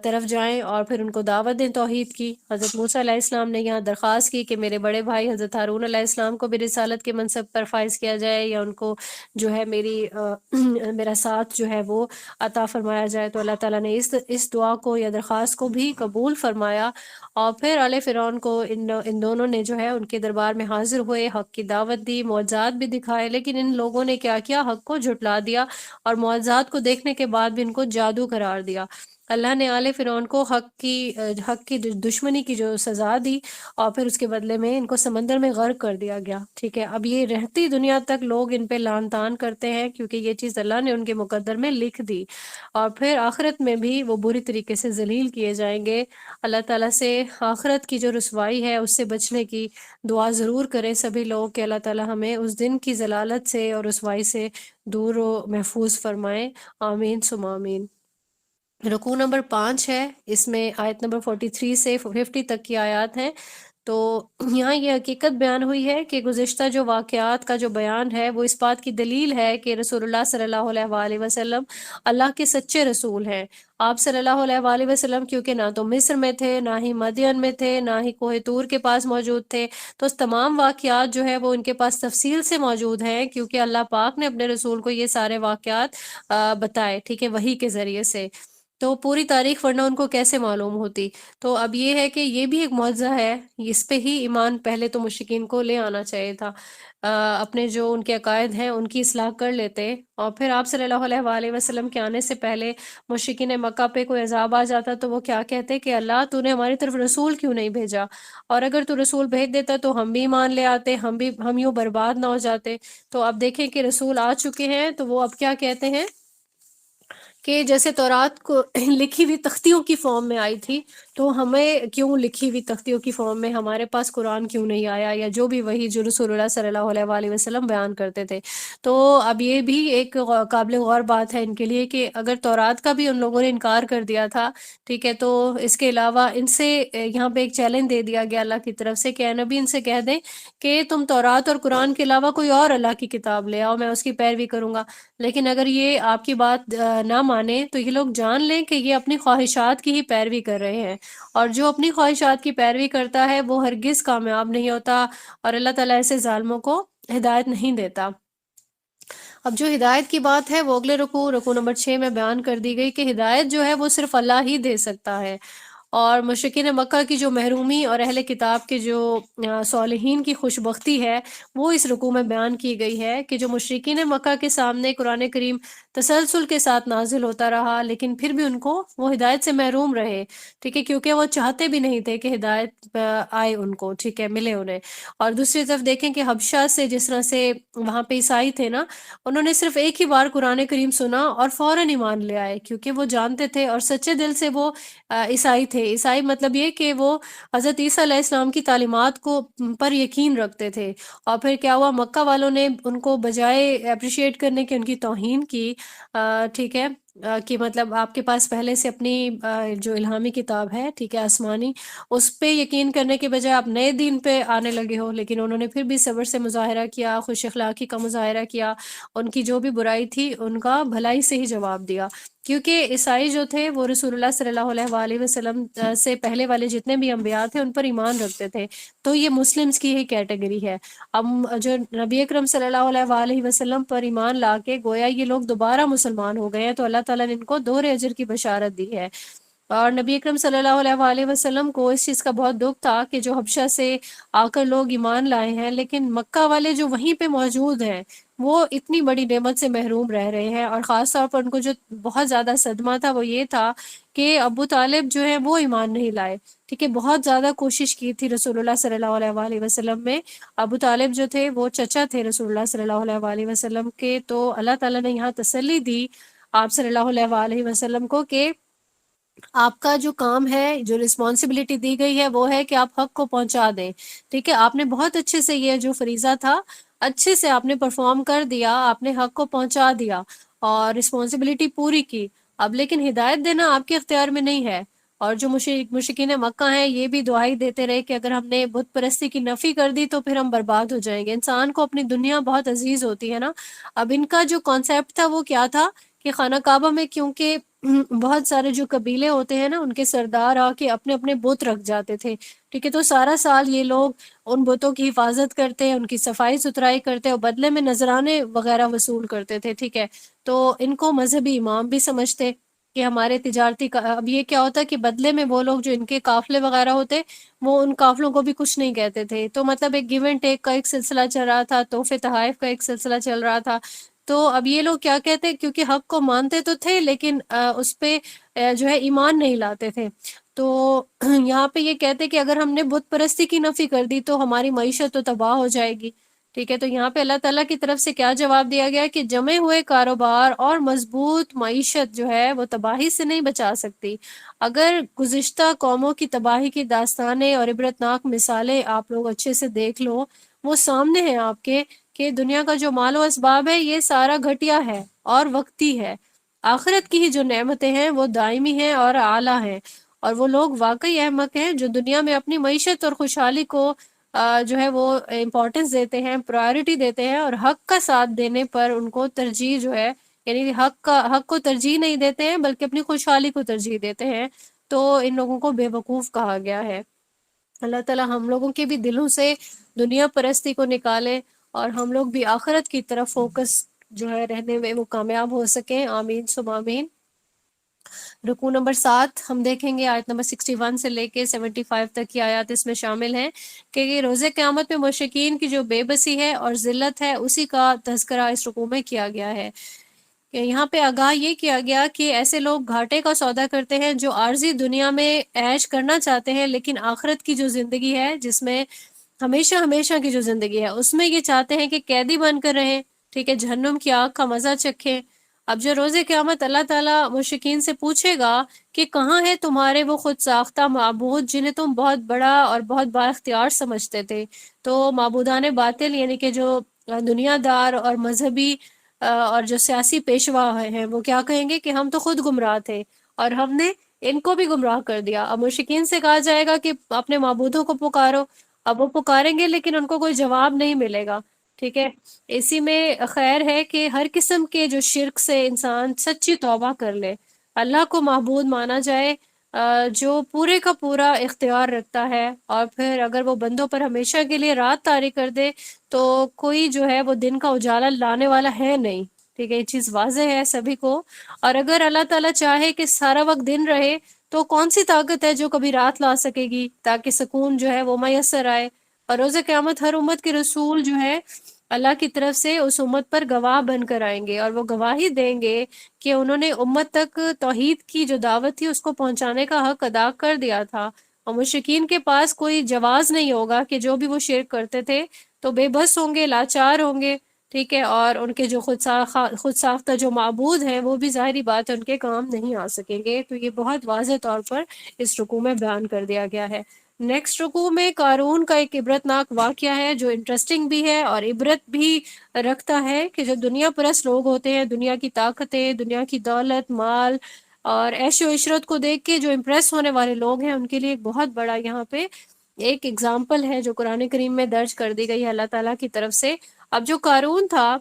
طرف جائیں اور پھر ان کو دعوت دیں توحید کی۔ حضرت موسیٰ علیہ السلام نے یہاں درخواست کی کہ میرے بڑے بھائی حضرت ہارون علیہ السلام کو بھی رسالت کے منصب پر فائز کیا جائے، یا ان کو جو ہے میرا ساتھ جو ہے وہ عطا فرمایا جائے۔ تو اللہ تعالیٰ نے اس دعا کو یا درخواست کو بھی قبول فرمایا، اور پھر آل فرعون کو ان دونوں نے جو ہے ان کے دربار میں حاضر ہوئے، حق کی دعوت دی، معجزات بھی دکھائے، لیکن ان لوگوں نے کیا کیا، حق کو جھٹلا دیا، اور معجزات کو دیکھنے کے بعد بھی ان کو جادو قرار دیا۔ اللہ نے آل فرعون کو حق کی دشمنی کی جو سزا دی، اور پھر اس کے بدلے میں ان کو سمندر میں غرق کر دیا گیا، ٹھیک ہے۔ اب یہ رہتی دنیا تک لوگ ان پہ لعن طعن کرتے ہیں، کیونکہ یہ چیز اللہ نے ان کے مقدر میں لکھ دی، اور پھر آخرت میں بھی وہ بری طریقے سے ذلیل کیے جائیں گے۔ اللہ تعالیٰ سے آخرت کی جو رسوائی ہے اس سے بچنے کی دعا ضرور کریں سبھی لوگ کہ اللہ تعالیٰ ہمیں اس دن کی ضلالت سے اور رسوائی سے دور و محفوظ فرمائیں، آمین ثم آمین۔ رکوع نمبر 5 ہے، اس میں آیت نمبر 43 سے 50 تک کی آیات ہیں۔ تو یہاں یہ حقیقت بیان ہوئی ہے کہ گزشتہ جو واقعات کا جو بیان ہے وہ اس بات کی دلیل ہے کہ رسول اللہ صلی اللہ علیہ وآلہ وسلم اللہ کے سچے رسول ہیں۔ آپ صلی اللہ علیہ وآلہ وسلم کیونکہ نہ تو مصر میں تھے، نہ ہی مدین میں تھے، نہ ہی کوہ طور کے پاس موجود تھے، تو اس تمام واقعات جو ہے وہ ان کے پاس تفصیل سے موجود ہیں، کیونکہ اللہ پاک نے اپنے رسول کو یہ سارے واقعات بتائے، ٹھیک ہے، وحی کے ذریعے سے۔ تو پوری تاریخ ورنہ ان کو کیسے معلوم ہوتی؟ تو اب یہ ہے کہ یہ بھی ایک معجزہ ہے، اس پہ ہی ایمان پہلے تو مشرکین کو لے آنا چاہیے تھا، اپنے جو ان کے عقائد ہیں ان کی اصلاح کر لیتے، اور پھر آپ صلی اللہ علیہ وآلہ وسلم کے آنے سے پہلے مشرکین مکہ پہ کوئی عذاب آ جاتا تو وہ کیا کہتے کہ اللہ تو نے ہماری طرف رسول کیوں نہیں بھیجا، اور اگر تو رسول بھیج دیتا تو ہم بھی ایمان لے آتے، ہم یوں برباد نہ ہو جاتے۔ تو اب دیکھیں کہ رسول آ چکے ہیں تو وہ اب کیا کہتے ہیں کہ جیسے تورات کو لکھی ہوئی تختیوں کی فارم میں آئی تھی، تو ہمیں کیوں لکھی ہوئی تختیوں کی فارم میں ہمارے پاس قرآن کیوں نہیں آیا، یا جو بھی وہی جو رسول اللہ صلی اللہ علیہ وآلہ وسلم بیان کرتے تھے۔ تو اب یہ بھی ایک قابل غور بات ہے ان کے لیے کہ اگر تورات کا بھی ان لوگوں نے انکار کر دیا تھا، ٹھیک ہے، تو اس کے علاوہ ان سے یہاں پہ ایک چیلنج دے دیا گیا اللہ کی طرف سے کہ اے نبی ان سے کہہ دیں کہ تم تورات اور قرآن کے علاوہ کوئی اور اللہ کی کتاب لے آؤ، میں اس کی پیروی کروں گا۔ لیکن اگر یہ آپ کی بات نہ مانے تو یہ لوگ جان لیں کہ یہ اپنی خواہشات کی ہی پیروی کر رہے ہیں، اور جو اپنی خواہشات کی پیروی کرتا ہے وہ ہرگز کامیاب نہیں ہوتا، اور اللہ تعالیٰ ایسے ظالموں کو ہدایت نہیں دیتا۔ اب جو ہدایت کی بات ہے وہ اگلے رکوع نمبر 6 میں بیان کر دی گئی کہ ہدایت جو ہے وہ صرف اللہ ہی دے سکتا ہے، اور مشرکین مکہ کی جو محرومی اور اہل کتاب کے جو صالحین کی خوشبختی ہے وہ اس رکوع میں بیان کی گئی ہے کہ جو مشرکین مکہ کے سامنے قرآن کریم تسلسل کے ساتھ نازل ہوتا رہا لیکن پھر بھی ان کو وہ ہدایت سے محروم رہے، ٹھیک ہے، کیونکہ وہ چاہتے بھی نہیں تھے کہ ہدایت آئے ان کو، ٹھیک ہے، ملے انہیں۔ اور دوسری طرف دیکھیں کہ حبشہ سے جس طرح سے وہاں پہ عیسائی تھے نا، انہوں نے صرف ایک ہی بار قرآن کریم سنا اور فوراً ایمان لے آئے، کیونکہ وہ جانتے تھے اور سچے دل سے وہ عیسائی تھے۔ عیسائی مطلب یہ کہ وہ حضرت عیسیٰ علیہ السلام کی تعلیمات کو پر یقین رکھتے تھے، اور پھر کیا ہوا، مکہ والوں نے ان کو بجائے اپریشیٹ کرنے کی ان کی توہین کی، ٹھیک ہے، کہ مطلب آپ کے پاس پہلے سے اپنی جو الہامی کتاب ہے، ٹھیک ہے، آسمانی، اس پہ یقین کرنے کے بجائے آپ نئے دین پہ آنے لگے ہو۔ لیکن انہوں نے پھر بھی صبر سے مظاہرہ کیا، خوش اخلاقی کا مظاہرہ کیا، ان کی جو بھی برائی تھی ان کا بھلائی سے ہی جواب دیا، کیونکہ عیسائی جو تھے وہ رسول اللہ صلی اللہ علیہ وآلہ وسلم سے پہلے والے جتنے بھی انبیاء تھے ان پر ایمان رکھتے تھے، تو یہ مسلمز کی ہی کیٹیگری ہے۔ اب جو نبی اکرم صلی اللہ علیہ وآلہ وسلم پر ایمان لا کے گویا یہ لوگ دوبارہ مسلمان ہو گئے ہیں، تو اللہ تعالیٰ نے ان کو دوہرے اجر کی بشارت دی ہے۔ اور نبی اکرم صلی اللہ علیہ وآلہ وسلم کو اس چیز کا بہت دکھ تھا کہ جو حبشہ سے آ کر لوگ ایمان لائے ہیں لیکن مکہ والے جو وہیں پہ موجود ہیں وہ اتنی بڑی نعمت سے محروم رہ رہے ہیں، اور خاص طور پر ان کو جو بہت زیادہ صدمہ تھا وہ یہ تھا کہ ابو طالب جو ہے وہ ایمان نہیں لائے، ٹھیک ہے، بہت زیادہ کوشش کی تھی رسول اللہ صلی اللہ علیہ وآلہ وسلم میں۔ ابو طالب جو تھے وہ چچا تھے رسول اللہ صلی اللہ علیہ وآلہ وسلم کے، تو اللہ تعالیٰ نے یہاں تسلی دی آپ صلی اللہ علیہ وآلہ وسلم کو کہ آپ کا جو کام ہے، جو رسپانسبلٹی دی گئی ہے وہ ہے کہ آپ حق کو پہنچا دیں، ٹھیک ہے، آپ نے بہت اچھے سے یہ جو فریضہ تھا اچھے سے آپ نے پرفارم کر دیا، آپ نے حق کو پہنچا دیا اور رسپانسبلٹی پوری کی۔ اب لیکن ہدایت دینا آپ کے اختیار میں نہیں ہے، اور جو مشرکین مکہ ہیں یہ بھی دعائی دیتے رہے کہ اگر ہم نے بت پرستی کی نفی کر دی تو پھر ہم برباد ہو جائیں گے۔ انسان کو اپنی دنیا بہت عزیز ہوتی ہے نا، اب ان کا جو کانسیپٹ تھا وہ کیا تھا کہ خانہ کعبہ میں کیونکہ بہت سارے جو قبیلے ہوتے ہیں نا ان کے سردار آ کے اپنے اپنے بت رکھ جاتے تھے، ٹھیک ہے، تو سارا سال یہ لوگ ان بتوں کی حفاظت کرتے، ان کی صفائی ستھرائی کرتے اور بدلے میں نذرانے وغیرہ وصول کرتے تھے، ٹھیک ہے، تو ان کو مذہبی امام بھی سمجھتے کہ ہمارے تجارتی اب یہ کیا ہوتا کہ بدلے میں وہ لوگ جو ان کے قافلے وغیرہ ہوتے وہ ان قافلوں کو بھی کچھ نہیں کہتے تھے، تو مطلب ایک گیو اینڈ ٹیک کا ایک سلسلہ چل رہا تھا، تحفے تحائف کا ایک سلسلہ چل رہا تھا۔ تو اب یہ لوگ کیا کہتے کیونکہ حق کو مانتے تو تھے لیکن اس پہ جو ہے ایمان نہیں لاتے تھے، تو یہاں پہ یہ کہتے کہ اگر ہم نے بت پرستی کی نفی کر دی تو ہماری معیشت تو تباہ ہو جائے گی، ٹھیک ہے، تو یہاں پہ اللہ تعالیٰ کی طرف سے کیا جواب دیا گیا کہ جمے ہوئے کاروبار اور مضبوط معیشت جو ہے وہ تباہی سے نہیں بچا سکتی۔ اگر گزشتہ قوموں کی تباہی کی داستانیں اور عبرتناک مثالیں آپ لوگ اچھے سے دیکھ لو، وہ سامنے ہیں آپ کے کہ دنیا کا جو مال و اسباب ہے یہ سارا گھٹیا ہے اور وقتی ہے، آخرت کی ہی جو نعمتیں ہیں وہ دائمی ہیں اور اعلیٰ ہیں، اور وہ لوگ واقعی احمق ہیں جو دنیا میں اپنی معیشت اور خوشحالی کو جو ہے وہ امپورٹنس دیتے ہیں، پرائورٹی دیتے ہیں، اور حق کا ساتھ دینے پر ان کو ترجیح جو ہے، یعنی حق کو ترجیح نہیں دیتے ہیں بلکہ اپنی خوشحالی کو ترجیح دیتے ہیں، تو ان لوگوں کو بے وقوف کہا گیا ہے۔ اللہ تعالی ہم لوگوں کے بھی دلوں سے دنیا پرستی کو نکالے اور ہم لوگ بھی آخرت کی طرف فوکس جو ہے رہنے میں وہ کامیاب ہو سکیں، آمین ثم آمین۔ رکوع نمبر 7 ہم دیکھیں گے، آیت نمبر 61 سے لے کے 75 تک کی آیات اس میں شامل ہیں کہ یہ روز قیامت میں مشرکین کی جو بے بسی ہے اور ذلت ہے اسی کا تذکرہ اس رکوع میں کیا گیا ہے۔ کہ یہاں پہ آگاہ یہ کیا گیا کہ ایسے لوگ گھاٹے کا سودا کرتے ہیں جو عارضی دنیا میں عیش کرنا چاہتے ہیں، لیکن آخرت کی جو زندگی ہے جس میں ہمیشہ ہمیشہ کی جو زندگی ہے اس میں یہ چاہتے ہیں کہ قیدی بن کر رہیں، ٹھیک ہے، جہنم کی آگ کا مزہ چکھیں۔ اب جو روز قیامت اللہ تعالیٰ مشرکین سے پوچھے گا کہ کہاں ہے تمہارے وہ خود ساختہ معبود جنہیں تم بہت بڑا اور بہت با اختیار سمجھتے تھے، تو معبودان باطل یعنی کہ جو دنیا دار اور مذہبی اور جو سیاسی پیشوا ہیں وہ کیا کہیں گے کہ ہم تو خود گمراہ تھے اور ہم نے ان کو بھی گمراہ کر دیا۔ اب مشرکین سے کہا جائے گا کہ اپنے معبودوں کو پکارو، اب وہ پکاریں گے لیکن ان کو کوئی جواب نہیں ملے گا، ٹھیک ہے۔ اسی میں خیر ہے کہ ہر قسم کے جو شرک سے انسان سچی توبہ کر لے، اللہ کو معبود مانا جائے جو پورے کا پورا اختیار رکھتا ہے، اور پھر اگر وہ بندوں پر ہمیشہ کے لیے رات طاری کر دے تو کوئی جو ہے وہ دن کا اجالا لانے والا ہے نہیں، ٹھیک ہے، یہ چیز واضح ہے سبھی کو۔ اور اگر اللہ تعالیٰ چاہے کہ سارا وقت دن رہے تو کون سی طاقت ہے جو کبھی رات لا سکے گی تاکہ سکون جو ہے وہ میسر آئے۔ اور روز قیامت ہر امت کے رسول جو ہے اللہ کی طرف سے اس امت پر گواہ بن کر آئیں گے، اور وہ گواہی دیں گے کہ انہوں نے امت تک توحید کی جو دعوت تھی اس کو پہنچانے کا حق ادا کر دیا تھا، اور مشرکین کے پاس کوئی جواز نہیں ہوگا کہ جو بھی وہ شرک کرتے تھے تو بے بس ہوں گے، لاچار ہوں گے، ٹھیک ہے، اور ان کے جو خود ساختہ جو معبود ہیں وہ بھی ظاہری بات ہے ان کے کام نہیں آ سکیں گے۔ تو یہ بہت واضح طور پر اس رکوع میں بیان کر دیا گیا ہے۔ نیکسٹ رکوع میں قارون کا ایک عبرتناک واقعہ ہے جو انٹرسٹنگ بھی ہے اور عبرت بھی رکھتا ہے کہ جو دنیا پرست لوگ ہوتے ہیں، دنیا کی طاقتیں، دنیا کی دولت، مال اور عیش و عشرت کو دیکھ کے جو امپریس ہونے والے لوگ ہیں ان کے لیے ایک بہت بڑا یہاں پہ ایک اگزامپل ہے جو قرآن کریم میں درج کر دی گئی ہے اللہ تعالیٰ کی طرف سے۔ اب جو قارون تھا،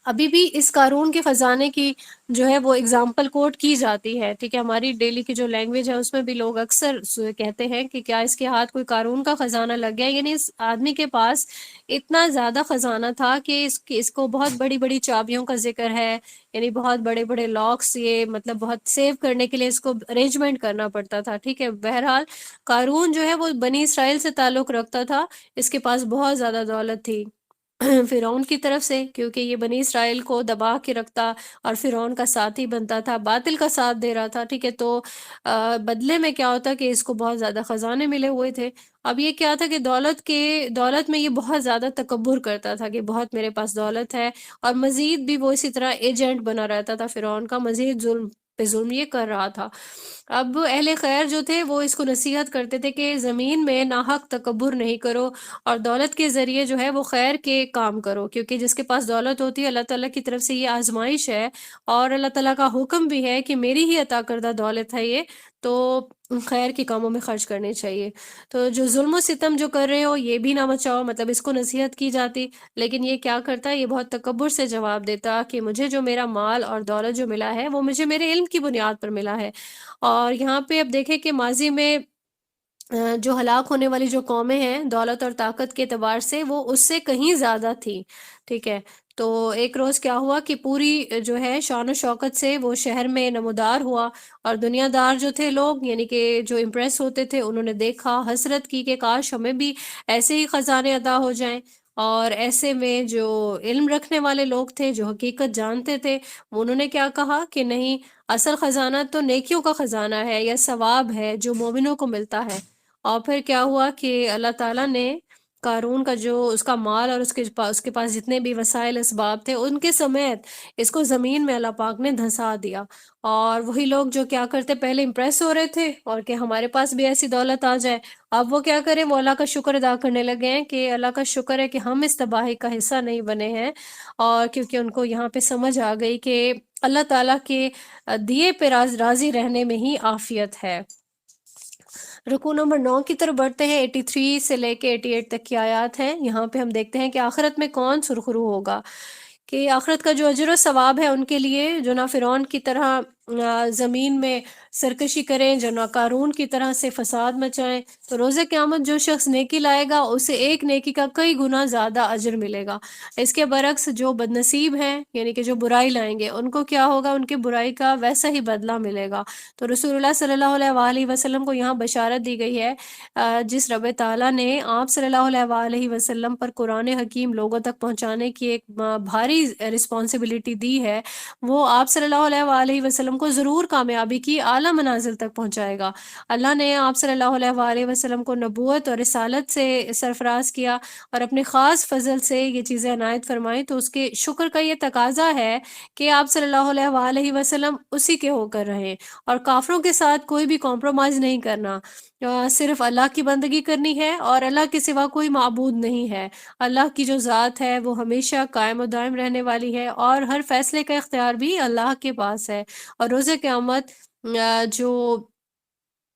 ابھی بھی اس قارون کے خزانے کی جو ہے وہ اگزامپل کوٹ کی جاتی ہے، ٹھیک ہے، ہماری ڈیلی کی جو لینگویج ہے اس میں بھی لوگ اکثر کہتے ہیں کہ کیا اس کے ہاتھ کوئی قارون کا خزانہ لگ گیا، یعنی اس آدمی کے پاس اتنا زیادہ خزانہ تھا کہ اس کو بہت بڑی بڑی چابیوں کا ذکر ہے، یعنی بہت بڑے بڑے لاکس، یہ مطلب بہت سیو کرنے کے لیے اس کو ارینجمنٹ کرنا پڑتا تھا، ٹھیک ہے۔ بہرحال قارون جو ہے وہ بنی اسرائیل سے تعلق رکھتا تھا، اس کے پاس بہت زیادہ دولت تھی فرعون کی طرف سے، کیونکہ یہ بنی اسرائیل کو دبا کے رکھتا اور فرعون کا ساتھی بنتا تھا، باطل کا ساتھ دے رہا تھا، ٹھیک ہے۔ تو بدلے میں کیا ہوتا کہ اس کو بہت زیادہ خزانے ملے ہوئے تھے۔ اب یہ کیا تھا کہ دولت میں یہ بہت زیادہ تکبر کرتا تھا کہ بہت میرے پاس دولت ہے، اور مزید بھی وہ اسی طرح ایجنٹ بنا رہتا تھا فرعون کا، مزید ظلم پہ ظلم یہ کر رہا تھا۔ اب اہل خیر جو تھے وہ اس کو نصیحت کرتے تھے کہ زمین میں ناحق تکبر نہیں کرو، اور دولت کے ذریعے جو ہے وہ خیر کے کام کرو، کیونکہ جس کے پاس دولت ہوتی ہے اللہ تعالیٰ کی طرف سے یہ آزمائش ہے، اور اللہ تعالیٰ کا حکم بھی ہے کہ میری ہی عطا کردہ دولت ہے یہ، تو خیر کے کاموں میں خرچ کرنے چاہیے۔ تو جو ظلم و ستم جو کر رہے ہو یہ بھی نہ مچاؤ، مطلب اس کو نصیحت کی جاتی، لیکن یہ کیا کرتا ہے، یہ بہت تکبر سے جواب دیتا کہ مجھے جو میرا مال اور دولت جو ملا ہے وہ مجھے میرے علم کی بنیاد پر ملا ہے۔ اور یہاں پہ اب دیکھیں کہ ماضی میں جو ہلاک ہونے والی جو قومیں ہیں دولت اور طاقت کے اعتبار سے وہ اس سے کہیں زیادہ تھی، ٹھیک ہے۔ تو ایک روز کیا ہوا کہ پوری جو ہے شان و شوکت سے وہ شہر میں نمودار ہوا، اور دنیا دار جو تھے لوگ یعنی کہ جو امپریس ہوتے تھے انہوں نے دیکھا، حسرت کی کہ کاش ہمیں بھی ایسے ہی خزانے عطا ہو جائیں۔ اور ایسے میں جو علم رکھنے والے لوگ تھے جو حقیقت جانتے تھے انہوں نے کیا کہا کہ نہیں، اصل خزانہ تو نیکیوں کا خزانہ ہے یا ثواب ہے جو مومنوں کو ملتا ہے۔ اور پھر کیا ہوا کہ اللہ تعالیٰ نے قارون کا جو اس کا مال اور اس کے پاس جتنے بھی وسائل اسباب تھے ان کے سمیت اس کو زمین میں اللہ پاک نے دھنسا دیا۔ اور وہی لوگ جو کیا کرتے پہلے امپریس ہو رہے تھے اور کہ ہمارے پاس بھی ایسی دولت آ جائے، اب وہ کیا کریں، وہ اللہ کا شکر ادا کرنے لگے ہیں کہ اللہ کا شکر ہے کہ ہم اس تباہی کا حصہ نہیں بنے ہیں، اور کیونکہ ان کو یہاں پہ سمجھ آ گئی کہ اللہ تعالیٰ کے دیے پہ راضی رہنے میں ہی عافیت ہے۔ رکوع نمبر 9 کی طرف بڑھتے ہیں، 83 سے لے کے 88 تک کی آیات ہیں۔ یہاں پہ ہم دیکھتے ہیں کہ آخرت میں کون سرخرو ہوگا، کہ آخرت کا جو اجر و ثواب ہے ان کے لیے جو نہ فرعون کی طرح زمین میں سرکشی کریں، جو نہ قارون کی طرح سے فساد مچائیں، تو روز قیامت جو شخص نیکی لائے گا اسے ایک نیکی کا کئی گنا زیادہ اجر ملے گا۔ اس کے برعکس جو بد نصیب ہیں، یعنی کہ جو برائی لائیں گے، ان کو کیا ہوگا؟ ان کی برائی کا ویسا ہی بدلہ ملے گا۔ تو رسول اللہ صلی اللہ علیہ وآلہ وسلم کو یہاں بشارت دی گئی ہے، جس رب تعالیٰ نے آپ صلی اللہ علیہ وآلہ وسلم پر قرآن حکیم لوگوں تک پہنچانے کی ایک بھاری رسپانسبلٹی دی ہے، وہ آپ صلی اللہ علیہ وآلہ وسلم کو ضرور کامیابی کی اعلیٰ منازل تک پہنچائے گا۔ اللہ نے آپ صلی اللہ علیہ وآلہ وسلم کو نبوت اور رسالت سے سرفراز کیا اور اپنے خاص فضل سے یہ چیزیں عنایت فرمائیں، تو اس کے شکر کا یہ تقاضا ہے کہ آپ صلی اللہ علیہ وآلہ وسلم اسی کے ہو کر رہیں، اور کافروں کے ساتھ کوئی بھی کمپرومائز نہیں کرنا، صرف اللہ کی بندگی کرنی ہے، اور اللہ کے سوا کوئی معبود نہیں ہے۔ اللہ کی جو ذات ہے وہ ہمیشہ قائم و دائم رہنے والی ہے، اور ہر فیصلے کا اختیار بھی اللہ کے پاس ہے۔ اور روز قیامت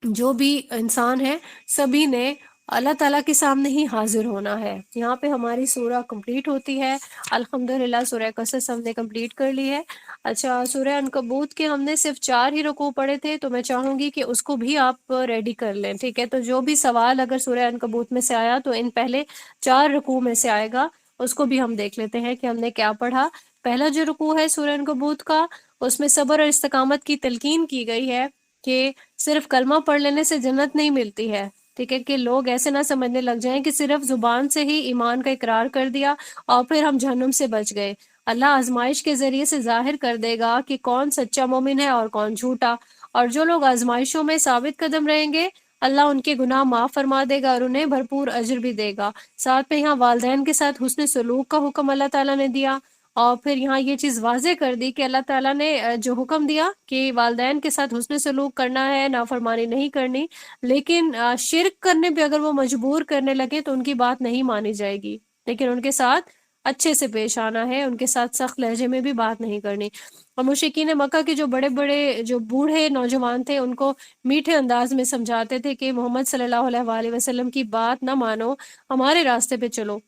جو بھی انسان ہے، سبھی نے اللہ تعالیٰ کے سامنے ہی حاضر ہونا ہے۔ یہاں پہ ہماری سورہ کمپلیٹ ہوتی ہے، الحمدللہ سورہ قصص ہم نے کمپلیٹ کر لی ہے۔ اچھا، سورہ عنکبوت کے ہم نے صرف 4 ہی رکوع پڑھے تھے، تو میں چاہوں گی کہ اس کو بھی آپ ریڈی کر لیں، ٹھیک ہے؟ تو جو بھی سوال اگر سورہ عنکبوت میں سے آیا تو ان پہلے 4 رکوع میں سے آئے گا، اس کو بھی ہم دیکھ لیتے ہیں کہ ہم نے کیا پڑھا۔ پہلا جو رکوع ہے سورہ عنکبوت کا، اس میں صبر اور استقامت کی تلقین کی گئی ہے کہ صرف کلمہ پڑھ لینے سے جنت نہیں ملتی ہے، ٹھیک ہے؟ کہ لوگ ایسے نہ سمجھنے لگ جائیں کہ صرف زبان سے ہی ایمان کا اقرار کر دیا اور پھر ہم جہنم سے بچ گئے۔ اللہ آزمائش کے ذریعے سے ظاہر کر دے گا کہ کون سچا مومن ہے اور کون جھوٹا، اور جو لوگ آزمائشوں میں ثابت قدم رہیں گے، اللہ ان کے گناہ معاف فرما دے گا اور انہیں بھرپور اجر بھی دے گا۔ ساتھ میں یہاں والدین کے ساتھ حسن سلوک کا حکم اللہ تعالیٰ نے دیا، اور پھر یہاں یہ چیز واضح کر دی کہ اللہ تعالیٰ نے جو حکم دیا کہ والدین کے ساتھ حسن سلوک کرنا ہے، نافرمانی نہیں کرنی، لیکن شرک کرنے پہ اگر وہ مجبور کرنے لگے تو ان کی بات نہیں مانی جائے گی، لیکن ان کے ساتھ اچھے سے پیش آنا ہے، ان کے ساتھ سخت لہجے میں بھی بات نہیں کرنی۔ اور مشرکین مکہ کے جو بڑے بڑے جو بوڑھے نوجوان تھے، ان کو میٹھے انداز میں سمجھاتے تھے کہ محمد صلی اللہ علیہ وآلہ وسلم کی بات نہ مانو، ہمارے راستے پہ چلو۔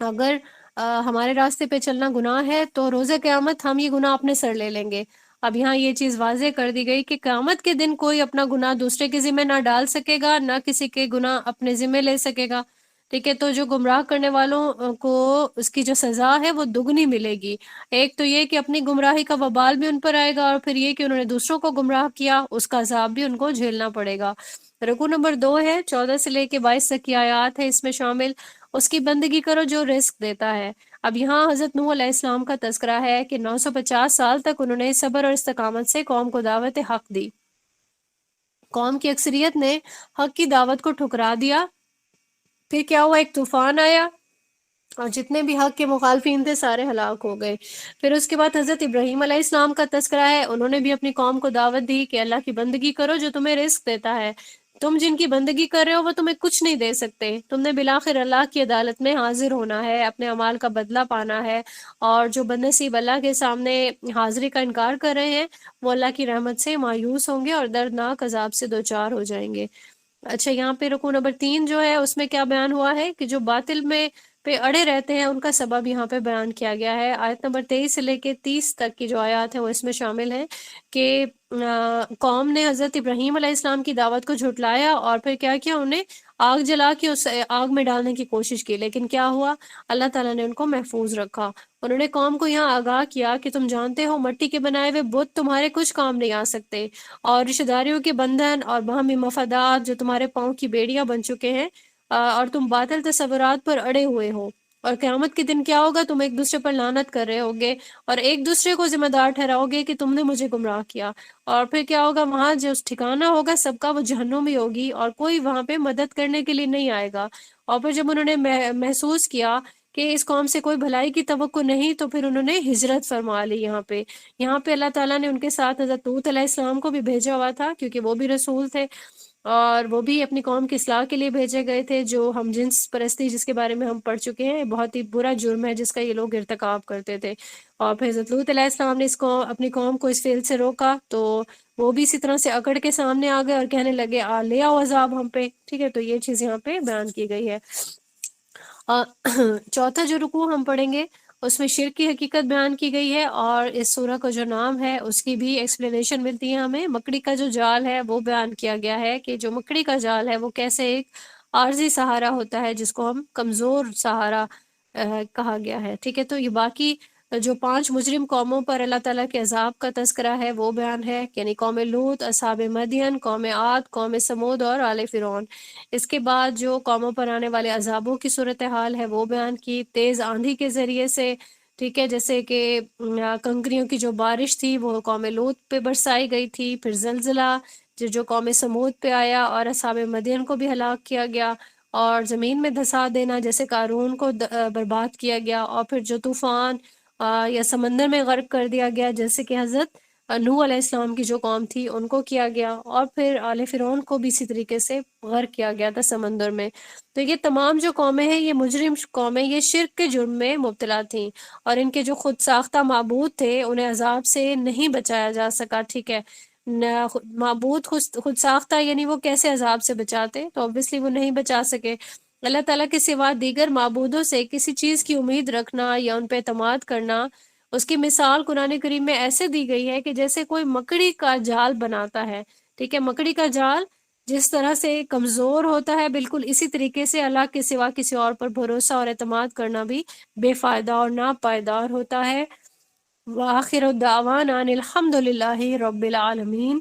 اگر ہمارے راستے پہ چلنا گناہ ہے تو روز قیامت ہم یہ گناہ اپنے سر لے لیں گے۔ اب یہاں یہ چیز واضح کر دی گئی کہ قیامت کے دن کوئی اپنا گناہ دوسرے کے ذمہ نہ ڈال سکے گا، نہ کسی کے گناہ اپنے ذمہ لے سکے گا، ٹھیک ہے؟ تو جو گمراہ کرنے والوں کو اس کی جو سزا ہے وہ دگنی ملے گی۔ ایک تو یہ کہ اپنی گمراہی کا وبال بھی ان پر آئے گا، اور پھر یہ کہ انہوں نے دوسروں کو گمراہ کیا، اس کا عذاب بھی ان کو جھیلنا پڑے گا۔ رکوع نمبر 2 ہے، 14 سے لے کے 22 تک کی آیات ہے اس میں شامل۔ اس کی بندگی کرو جو رزق دیتا ہے۔ اب یہاں حضرت نوح علیہ السلام کا تذکرہ ہے کہ 950 سال تک انہوں نے صبر اور استقامت سے قوم کو دعوت حق دی۔ قوم کی اکثریت نے حق کی دعوت کو ٹھکرا دیا، پھر کیا ہوا؟ ایک طوفان آیا اور جتنے بھی حق کے مخالفین تھے سارے ہلاک ہو گئے۔ پھر اس کے بعد حضرت ابراہیم علیہ السلام کا تذکرہ ہے، انہوں نے بھی اپنی قوم کو دعوت دی کہ اللہ کی بندگی کرو جو تمہیں رزق دیتا ہے۔ تم جن کی بندگی کر رہے ہو وہ تمہیں کچھ نہیں دے سکتے، تم نے بالآخر اللہ کی عدالت میں حاضر ہونا ہے، اپنے اعمال کا بدلہ پانا ہے، اور جو بد نصیب اللہ کے سامنے حاضری کا انکار کر رہے ہیں وہ اللہ کی رحمت سے مایوس ہوں گے اور دردناک عذاب سے دوچار ہو جائیں گے۔ اچھا، یہاں پہ رکوع نمبر 3 جو ہے اس میں کیا بیان ہوا ہے کہ جو باطل میں پہ اڑے رہتے ہیں ان کا سبب یہاں پہ بیان کیا گیا ہے۔ آیت نمبر 23 سے لے کے 30 تک کی جو آیات ہیں وہ اس میں شامل ہیں کہ قوم نے حضرت ابراہیم علیہ السلام کی دعوت کو جھٹلایا اور پھر کیا کیا؟ انہیں آگ جلا کے اس آگ میں ڈالنے کی کوشش کی، لیکن کیا ہوا؟ اللہ تعالیٰ نے ان کو محفوظ رکھا۔ انہوں نے قوم کو یہاں آگاہ کیا کہ تم جانتے ہو مٹی کے بنائے ہوئے بت تمہارے کچھ کام نہیں آ سکتے، اور رشتہ داریوں کے بندھن اور باہمی مفادات جو تمہارے پاؤں کی بیڑیاں بن چکے ہیں، اور تم باطل تصورات پر اڑے ہوئے ہو، اور قیامت کے دن کیا ہوگا؟ تم ایک دوسرے پر لعنت کر رہے ہوگے اور ایک دوسرے کو ذمہ دار ٹھہراؤ گے کہ تم نے مجھے گمراہ کیا، اور پھر کیا ہوگا؟ وہاں جو ٹھکانہ ہوگا سب کا وہ جہنم ہی ہوگی، اور کوئی وہاں پہ مدد کرنے کے لیے نہیں آئے گا۔ اور پھر جب انہوں نے محسوس کیا کہ اس قوم سے کوئی بھلائی کی توقع نہیں، تو پھر انہوں نے ہجرت فرما لی۔ یہاں پہ اللہ تعالیٰ نے ان کے ساتھ حضرت لوط علیہ السلام کو بھی بھیجا ہوا تھا کیونکہ وہ بھی رسول تھے۔ اور وہ بھی اپنی قوم کی اصلاح کے لیے بھیجے گئے تھے. جو ہم جنس پرستی جس کے بارے میں ہم پڑھ چکے ہیں، بہت ہی برا جرم ہے جس کا یہ لوگ ارتکاب کرتے تھے. اور پھر حضرت لوط علیہ السلام نے اپنی قوم کو اس فعل سے روکا، تو وہ بھی اسی طرح سے اکڑ کے سامنے آ گئے اور کہنے لگے لے آؤ عذاب ہم پہ. ٹھیک ہے، تو یہ چیز یہاں پہ بیان کی گئی ہے. اور چوتھا جو رکوع ہم پڑھیں گے اس میں شرک کی حقیقت بیان کی گئی ہے، اور اس سورہ کا جو نام ہے اس کی بھی ایکسپلینیشن ملتی ہے ہمیں. مکڑی کا جو جال ہے وہ بیان کیا گیا ہے کہ جو مکڑی کا جال ہے وہ کیسے ایک عارضی سہارا ہوتا ہے جس کو ہم کمزور سہارا کہا گیا ہے. ٹھیک ہے، تو یہ باقی جو 5 مجرم قوموں پر اللہ تعالیٰ کے عذاب کا تذکرہ ہے وہ بیان ہے، یعنی قوم لوط، اصحاب مدین، قوم عاد، قوم سمود اور آل فرعون. اس کے بعد جو قوموں پر آنے والے عذابوں کی صورتحال ہے وہ بیان کی، تیز آندھی کے ذریعے سے. ٹھیک ہے، جیسے کہ کنکریوں کی جو بارش تھی وہ قوم لوط پہ برسائی گئی تھی. پھر زلزلہ جو قوم سمود پہ آیا، اور اصحاب مدین کو بھی ہلاک کیا گیا. اور زمین میں دھسا دینا جیسے قارون کو برباد کیا گیا. اور پھر جو طوفان یا سمندر میں غرق کر دیا گیا جیسے کہ حضرت نوح علیہ السلام کی جو قوم تھی ان کو کیا گیا. اور پھر آل فرعون کو بھی اسی طریقے سے غرق کیا گیا تھا سمندر میں. تو یہ تمام جو قومیں ہیں یہ مجرم قومیں، یہ شرک کے جرم میں مبتلا تھیں، اور ان کے جو خود ساختہ معبود تھے انہیں عذاب سے نہیں بچایا جا سکا. ٹھیک ہے، معبود خود ساختہ یعنی وہ کیسے عذاب سے بچاتے، تو obviously وہ نہیں بچا سکے. اللہ تعالیٰ کے سوا دیگر معبودوں سے کسی چیز کی امید رکھنا یا ان پہ اعتماد کرنا، اس کی مثال قرآن کریم میں ایسے دی گئی ہے کہ جیسے کوئی مکڑی کا جال بناتا ہے. ٹھیک ہے، مکڑی کا جال جس طرح سے کمزور ہوتا ہے، بالکل اسی طریقے سے اللہ کے سوا کسی اور پر بھروسہ اور اعتماد کرنا بھی بے فائدہ اور ناپائیدار ہوتا ہے. وآخر الدعوانا ان الحمد للہ رب العالمین.